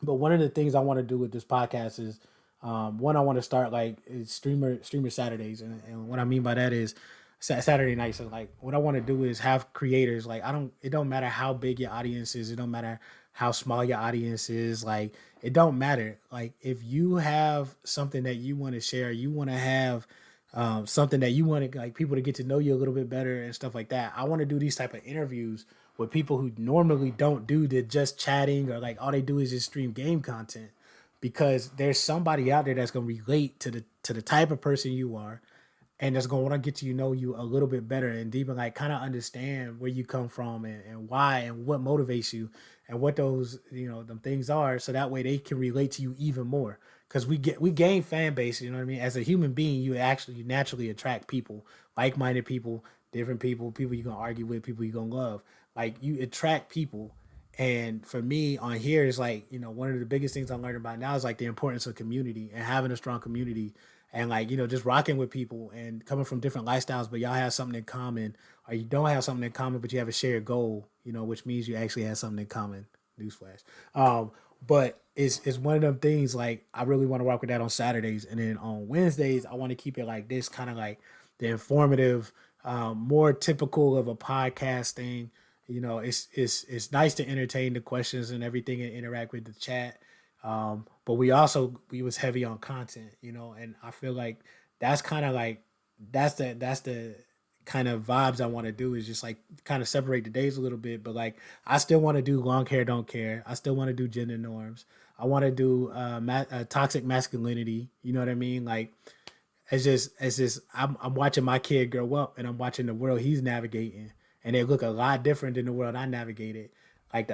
But one of the things I want to do with this podcast is, one, I want to start like is streamer Saturdays, and what I mean by that is Saturday nights. And like what I want to do is have creators. Like it don't matter how big your audience is. It don't matter how small your audience is. Like it don't matter. Like if you have something that you want to share, you want to have something that you want to like people to get to know you a little bit better and stuff like that. I want to do these type of interviews with people who normally don't do the just chatting or like all they do is just stream game content, because there's somebody out there that's going to relate to the type of person you are, and that's going to want to get to know you a little bit better and deeper, like kind of understand where you come from and why and what motivates you and what those them things are, so that way they can relate to you even more. Because we gain fan base, you know what I mean. As a human being, you naturally attract people, like-minded people, different people you gonna argue with, people you gonna love. Like you attract people. And for me on here is like, one of the biggest things I'm learning about now is like the importance of community and having a strong community, and like, just rocking with people and coming from different lifestyles, but y'all have something in common, or you don't have something in common, but you have a shared goal, which means you actually have something in common. Newsflash. But it's one of them things like I really want to rock with that on Saturdays, and then on Wednesdays I want to keep it like this, kind of like the informative, more typical of a podcast thing. It's nice to entertain the questions and everything and interact with the chat. But we was heavy on content, and I feel like that's kind of like that's the kind of vibes I want to do, is just like kind of separate the days a little bit. But like I still want to do long hair, don't care. I still want to do gender norms. I want to do toxic masculinity. You know what I mean? Like it's just I'm watching my kid grow up, and I'm watching the world he's navigating, and they look a lot different than the world I navigated. Like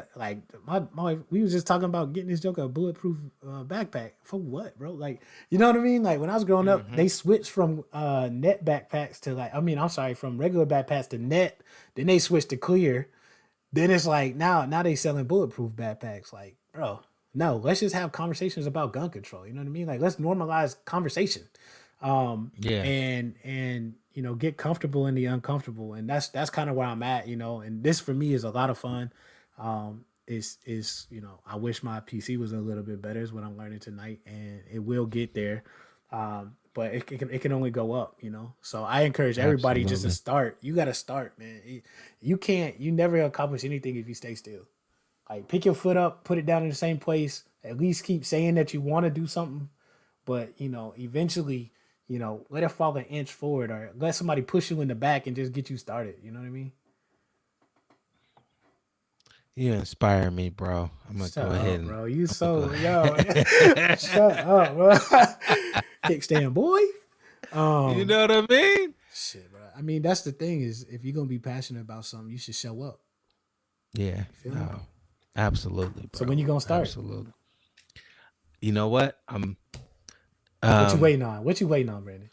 we was just talking about getting this joke a bulletproof backpack for what, bro? Like, you know what I mean? Like when I was growing up, Hmm. they switched from net backpacks to like, I mean, I'm sorry, from regular backpacks to net. Then they switched to clear. Then it's like now they selling bulletproof backpacks. Like, bro, no, let's just have conversations about gun control. You know what I mean? Like let's normalize conversation, Yeah, and get comfortable in the uncomfortable. And that's kind of where I'm at. And this for me is a lot of fun. Is I wish my PC was a little bit better, is what I'm learning tonight, and it will get there. But it can only go up. So I encourage everybody just to absolutely. start. You got to start, man. You never accomplish anything if you stay still. Like pick your foot up, put it down in the same place. At least keep saying that you want to do something, but eventually, let it fall an inch forward, or let somebody push you in the back and just get you started. You know what I mean? You inspire me, bro. I'm gonna Shut go up, ahead and bro. You I'm gonna go. so yo. Shut up, bro. Kickstand boy. You Um, know what I mean? shit, bro. I mean, that's the thing is, if you're gonna be passionate about something, you should show up. Yeah. You feel me? No. Absolutely, So bro. when you gonna start? Absolutely. You know what? I'm What you um waiting on? What you waiting on, Brandon?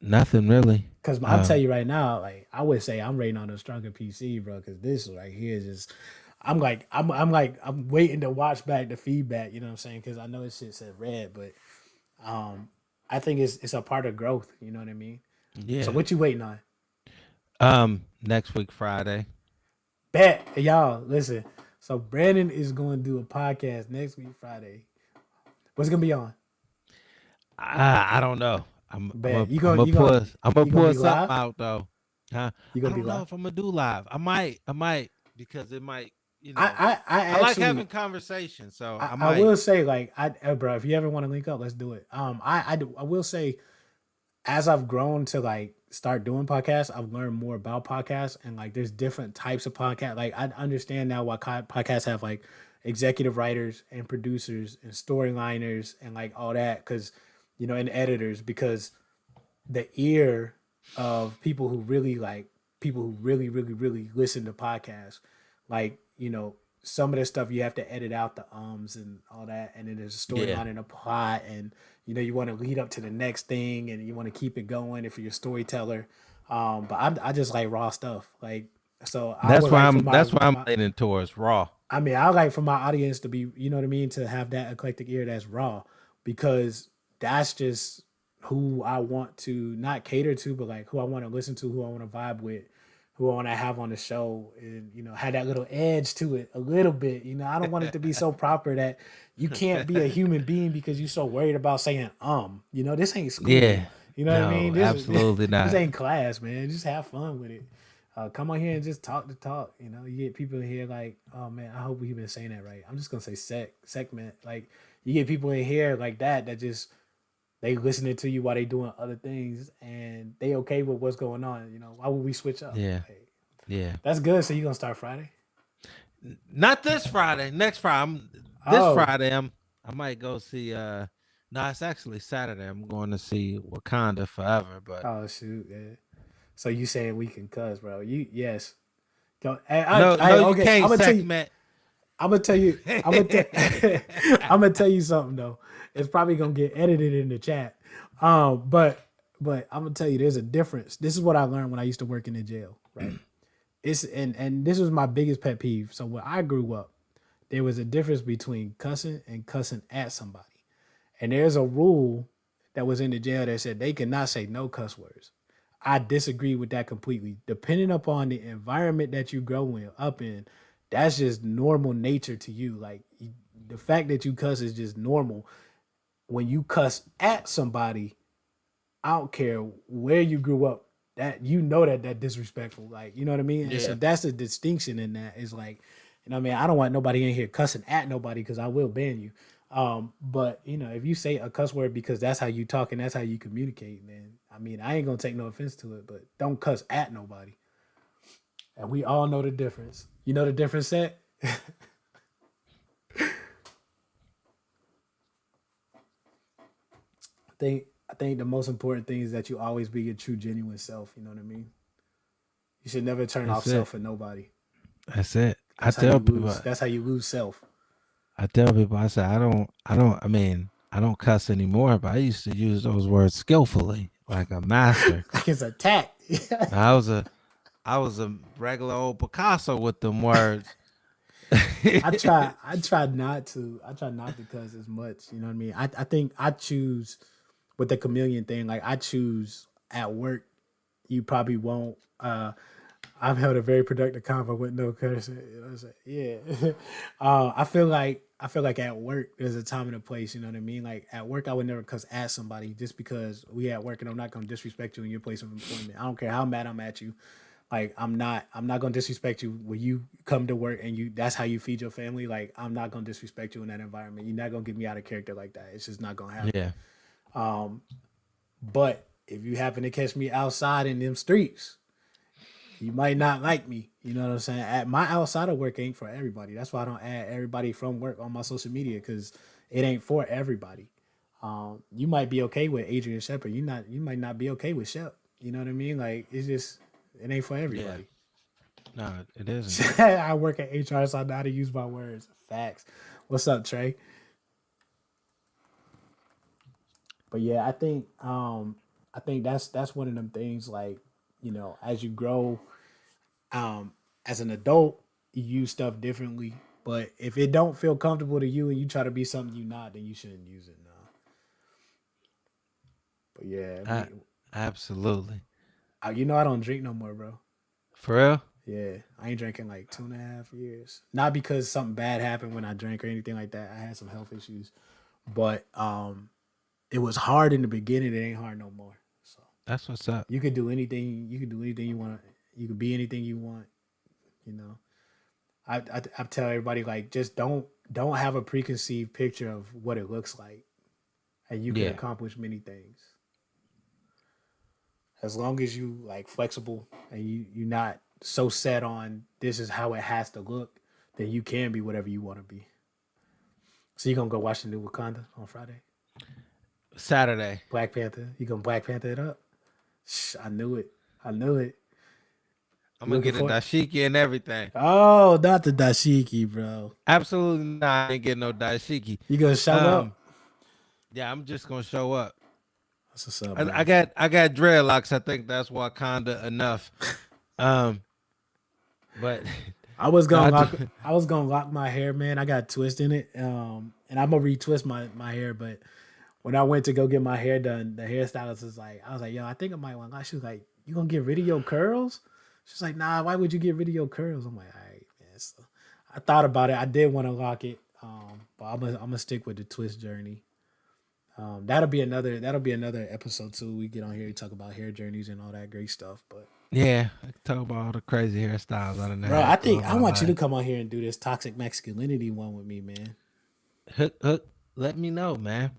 nothing really. Because I'll tell Um you right now, like I would say I'm waiting on a stronger PC, bro. Because this right here is just, I'm waiting to watch back the feedback. You know what I'm saying? Because I know this shit said red, but um, I think it's a part of growth. You know what I mean? So yeah. what you waiting on? Next week Friday. Bet. Hey, y'all, listen. So Brandon is going to do a podcast next week Friday. What's it gonna be on? I don't know. Bet you gonna I'm gonna you gonna pull be something live? out though. Huh? You I gonna be don't know live? if I'm gonna do live. I might because it might, you I know. I, I I like actually having conversations, so I, I I might. will say like bro, if you ever want to link up, let's do it. I will say as I've grown to like start doing podcasts, I've learned more about podcasts and like there's different types of podcasts. Like I understand now why podcasts have like executive writers and producers and storyliners and like all that because and editors because the ear of people who really listen to podcasts like some of the stuff you have to edit out the ums and all that and then there's a Yeah. storyline and a plot and you want to lead up to the next thing and you want to keep it going if you're a storyteller but I just like raw stuff like so I would like for That's why I'm leaning towards raw. I mean, I like for my audience to be, you know what I mean, to have that eclectic ear that's raw because that's just who I want to not cater to, but like who I want to listen to, who I want to vibe with, who I want to have on the show and, have that little edge to it a little bit. I don't want it to be so proper that you can't be a human being because you're so worried about saying, this ain't school. Yeah. You know what I mean? No, This is, absolutely this not. ain't class, man. Just have fun with it. Come on here and just talk the talk. You get people in here like, oh man, I hope we've been saying that right. I'm just gonna say segment. Like you get people in here like that just they listening to you while they doing other things and they okay with what's going on. Why would we switch up? Yeah. Like, Yeah. that's good. So you gonna start Friday? Not this Friday. Next Friday. This Oh, Friday. I might go see. No, it's actually Saturday. I'm going to see Wakanda Forever. But oh shoot, yeah. So you saying we can cuss, bro? You yes. Go. no, no, you Okay. I'm can't gonna tell you. segment. I'm gonna tell you. I'm gonna tell you something though. It's probably gonna get edited in the chat. But I'm gonna tell you, there's a difference. This is what I learned when I used to work in the jail. Right. It's and this was my biggest pet peeve. So when I grew up, there was a difference between cussing and cussing at somebody. And there's a rule that was in the jail that said they cannot say no cuss words. I disagree with that completely. Depending upon the environment that you grow up in, that's just normal nature to you. Like the fact that you cuss is just normal. When you cuss at somebody, I don't care where you grew up, that that disrespectful. Like, you know what I mean? And so Yeah. that's the distinction in that is like, what I mean? I don't want nobody in here cussing at nobody because I will ban you. But if you say a cuss word because that's how you talk and that's how you communicate, then I mean I ain't gonna take no offense to it, but don't cuss at nobody. And we all know the difference. You know the difference, set? I think the most important thing is that you always be your true genuine self. You know what I mean? You should never turn off That's it. self for nobody. That's it. That's how you lose. That's how you lose self. I tell people. I say I don't. I mean, I don't cuss anymore. But I used to use those words skillfully, like a master. Like it's attack. I was a I was a regular old Picasso with them words. I try not to cuss as much. You know what I mean? I think I choose with the chameleon thing, like I choose at work, you probably won't I've held a very productive convo with no cursing. You know what I'm saying? Yeah. I feel like at work there's a time and a place, you know what I mean? Like at work I would never cuss at somebody just because we at work and I'm not gonna disrespect you in your place of employment. I don't care how mad I'm at you. Like I'm not gonna disrespect you when you come to work and you that's how you feed your family. Like I'm not gonna disrespect you in that environment. You're not gonna get me out of character like that. It's just not gonna happen. Yeah. But if you happen to catch me outside in them streets, you might not like me. You know what I'm saying? At my outside of work ain't for everybody. That's why I don't add everybody from work on my social media because it ain't for everybody. You might be okay with Adrian Shepard. You might not be okay with Shep. You know what I mean? Like it's just it ain't for Yeah. everybody. No, it isn't. I work at HR, so I know how to use my words. Facts. What's up, Trey? But yeah, I think that's one of them things like, as you grow, um, as an adult, you use stuff differently. But if it don't feel comfortable to you and you try to be something you're not, then you shouldn't use it now. But yeah, I, absolutely. I don't drink no more, bro. For real? Yeah, I ain't drinking like 2.5 years. Not because something bad happened when I drank or anything like that. I had some health issues, but it was hard in the beginning. It ain't hard no more. So That's what's up. you could do anything. You could do anything you want. You could be anything you want. You know, I tell everybody like just don't have a preconceived picture of what it looks like, and you can Yeah. accomplish many things as long as you like flexible and you're not so set on this is how it has to look. Then you can be whatever you want to be. So you gonna go watch the new Wakanda on Friday? Saturday. Black Panther. You gonna Black Panther it up? Shh, I knew it. I knew it. I'm You gonna looking get a for it? dashiki and everything. Oh, not the dashiki, bro. Absolutely not. I ain't getting no dashiki. You gonna show Um, up? yeah, I'm just gonna show up. That's what's up, I man. got dreadlocks. I think that's Wakanda enough. Um, but I was no, gonna I do. lock. I was gonna lock my hair, man. I got a twist in it, and I'm gonna retwist my hair. But when I went to go get my hair done, the hairstylist was like, I was like, yo, I think I might want. She was like, you gonna get rid of your curls? She's like, nah. Why would you get rid of your curls? I'm like, all right, man. So I thought about it. I did want to lock it, but I'm gonna stick with the twist journey. That'll be another episode too. We get on here to talk about hair journeys and all that great stuff. But Yeah, I can talk about all the crazy hairstyles I done bro, I had think throughout I my want you to life. come on here and do this toxic masculinity one with me, man. Hook, let me know, man.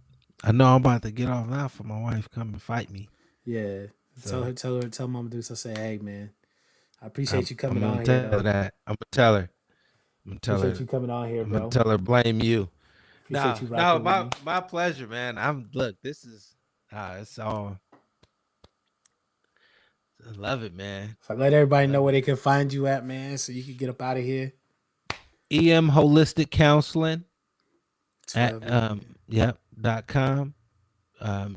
I know I'm about to get off now for my wife come and fight me. Yeah. So Tell Mama Deuce I say, hey man, I appreciate you I'm coming gonna on here tell her though. that. I'm gonna tell her. I'm gonna tell Appreciate her. you coming on here, I'm gonna bro. tell her blame you. Appreciate No, you no, rocking with me. my pleasure, man. I'm look. This is it's all. I love it, man. So let everybody know Love where it. they can find you at, man, so you can get up out of here. EM Holistic Counseling at 12 years. yep .com.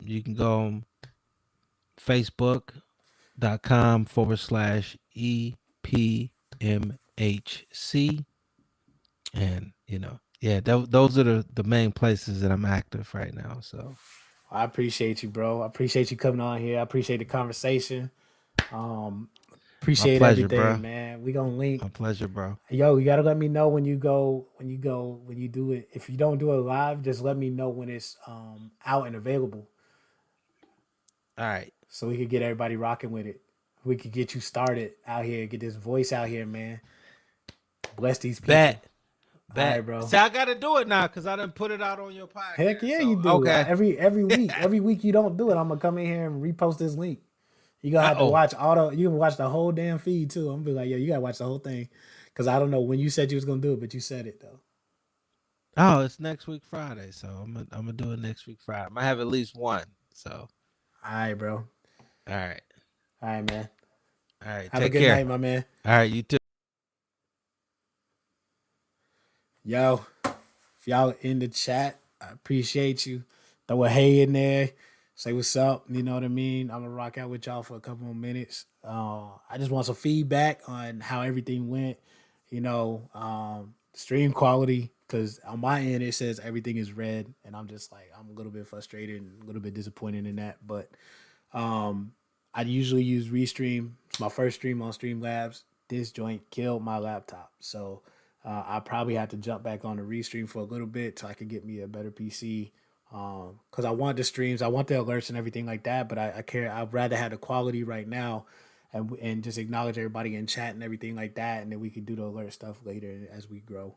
You can go on Facebook.com/ EPMHC. And yeah, those are the main places that I'm active right now. So I appreciate you, bro. I appreciate you coming on here. I appreciate the conversation. Um, my appreciate pleasure, everything, bro. man. We gonna link. My pleasure, bro. Yo, you gotta let me know when you do it. If you don't do it live, just let me know when it's out and available, All right. so we could get everybody rocking with it. We could get you started out here, get this voice out here, man. Bless these people. Bet. All right, Bet. bro. See, I gotta do it now because I didn't put it out on your Heck podcast. yeah, you So do. okay. Every week you don't do it, I'm gonna come in here and repost this link. You gonna have to Oh. watch you can watch the whole damn feed too. I'm gonna be like, yo, you gotta watch the whole thing. Cause I don't know when you said you was gonna do it, but you said it though. Oh, it's next week Friday. So I'm gonna do it next week Friday. I'm gonna have at least one. So All right, bro. all right. All right, man. All right. Have a Take good care. night, my man. All right, you too. Yo, if y'all in the chat, I appreciate you. Throw a hey in there. Say what's up. You know what I mean? I'm gonna rock out with y'all for a couple more minutes. I just want some feedback on how everything went. Stream quality. Cause on my end it says everything is red, and I'm just like I'm a little bit frustrated and a little bit disappointed in that. But um, I usually use Restream. It's my first stream on Streamlabs. This joint killed my laptop, so I probably have to jump back on the Restream for a little bit so I could get me a better PC. Because I want the streams, I want the alerts and everything like that, but I care. I'd rather have the quality right now, and just acknowledge everybody in chat and everything like that, and then we could do the alert stuff later as we grow.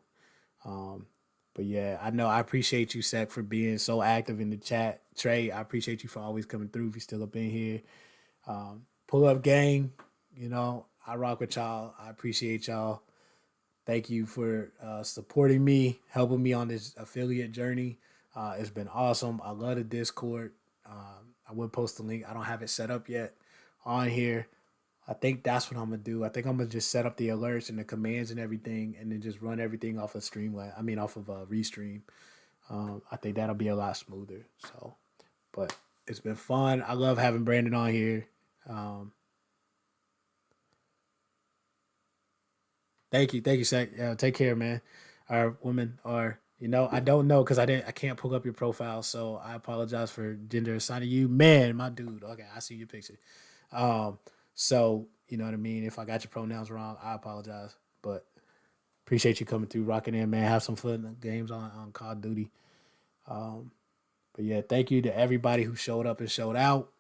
Um, but yeah, I know I appreciate you, Seth, for being so active in the chat. Trey, I appreciate you for always coming through. If you're still up in here, pull up gang. I rock with y'all. I appreciate y'all. Thank you for supporting me, helping me on this affiliate journey. It's been awesome. I love the Discord. I would post the link. I don't have it set up yet on here. I think that's what I'm gonna do. I think I'm gonna just set up the alerts and the commands and everything, and then just run everything off of Streamlab. I mean, off of Restream. I think that'll be a lot smoother. So, but it's been fun. I love having Brandon on here. Um, thank you, Sec. Take care, man. Or woman, or I don't know because I can't pull up your profile, so I apologize for gender assigning you, man, my dude. Okay, I see your picture. Um, so you know what I mean. If I got your pronouns wrong, I apologize. But appreciate you coming through, rocking in, man. Have some fun in the games on Call of Duty. Um, but yeah, thank you to everybody who showed up and showed out.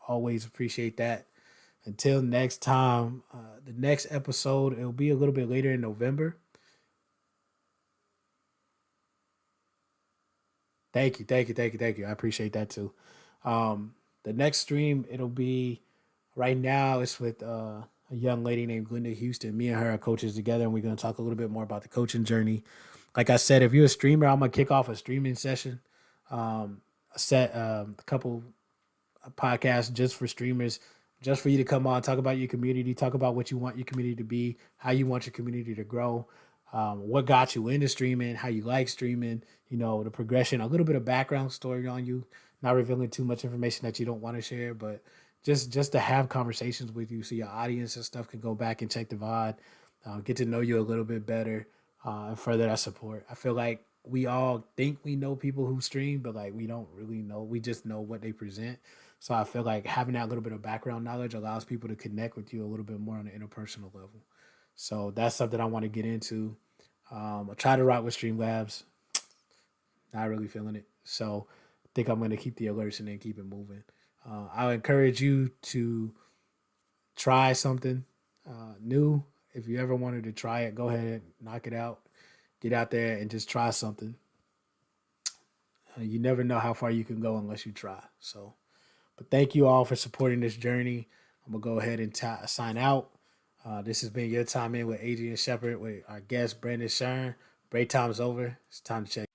Always appreciate that. Until next time, the next episode, it'll be a little bit later in November. Thank you. I appreciate that too. The next stream, it'll be right now. It's with a young lady named Glenda Houston. Me and her are coaches together, and we're going to talk a little bit more about the coaching journey. Like I said, if you're a streamer, I'm gonna kick off a streaming session. A set a couple podcast just for streamers, just for you to come on, talk about your community, talk about what you want your community to be, how you want your community to grow, what got you into streaming, how you like streaming, the progression, a little bit of background story on you, not revealing too much information that you don't want to share, but just to have conversations with you so your audience and stuff can go back and check the VOD, get to know you a little bit better, and further that support. I feel like we all think we know people who stream, but like we don't really know. We just know what they present. So I feel like having that little bit of background knowledge allows people to connect with you a little bit more on an interpersonal level. So that's something I want to get into. I try to rock with Streamlabs. Not really feeling it. So I think I'm going to keep the alerts and then keep it moving. I encourage you to try something new. If you ever wanted to try it, go ahead, knock it out, get out there and just try something. You never know how far you can go unless you try. So, but thank you all for supporting this journey. I'm gonna go ahead and sign out. This has been your time in with Adrian Shepard with our guest Brandon Shurn. Break time's over. It's time to check.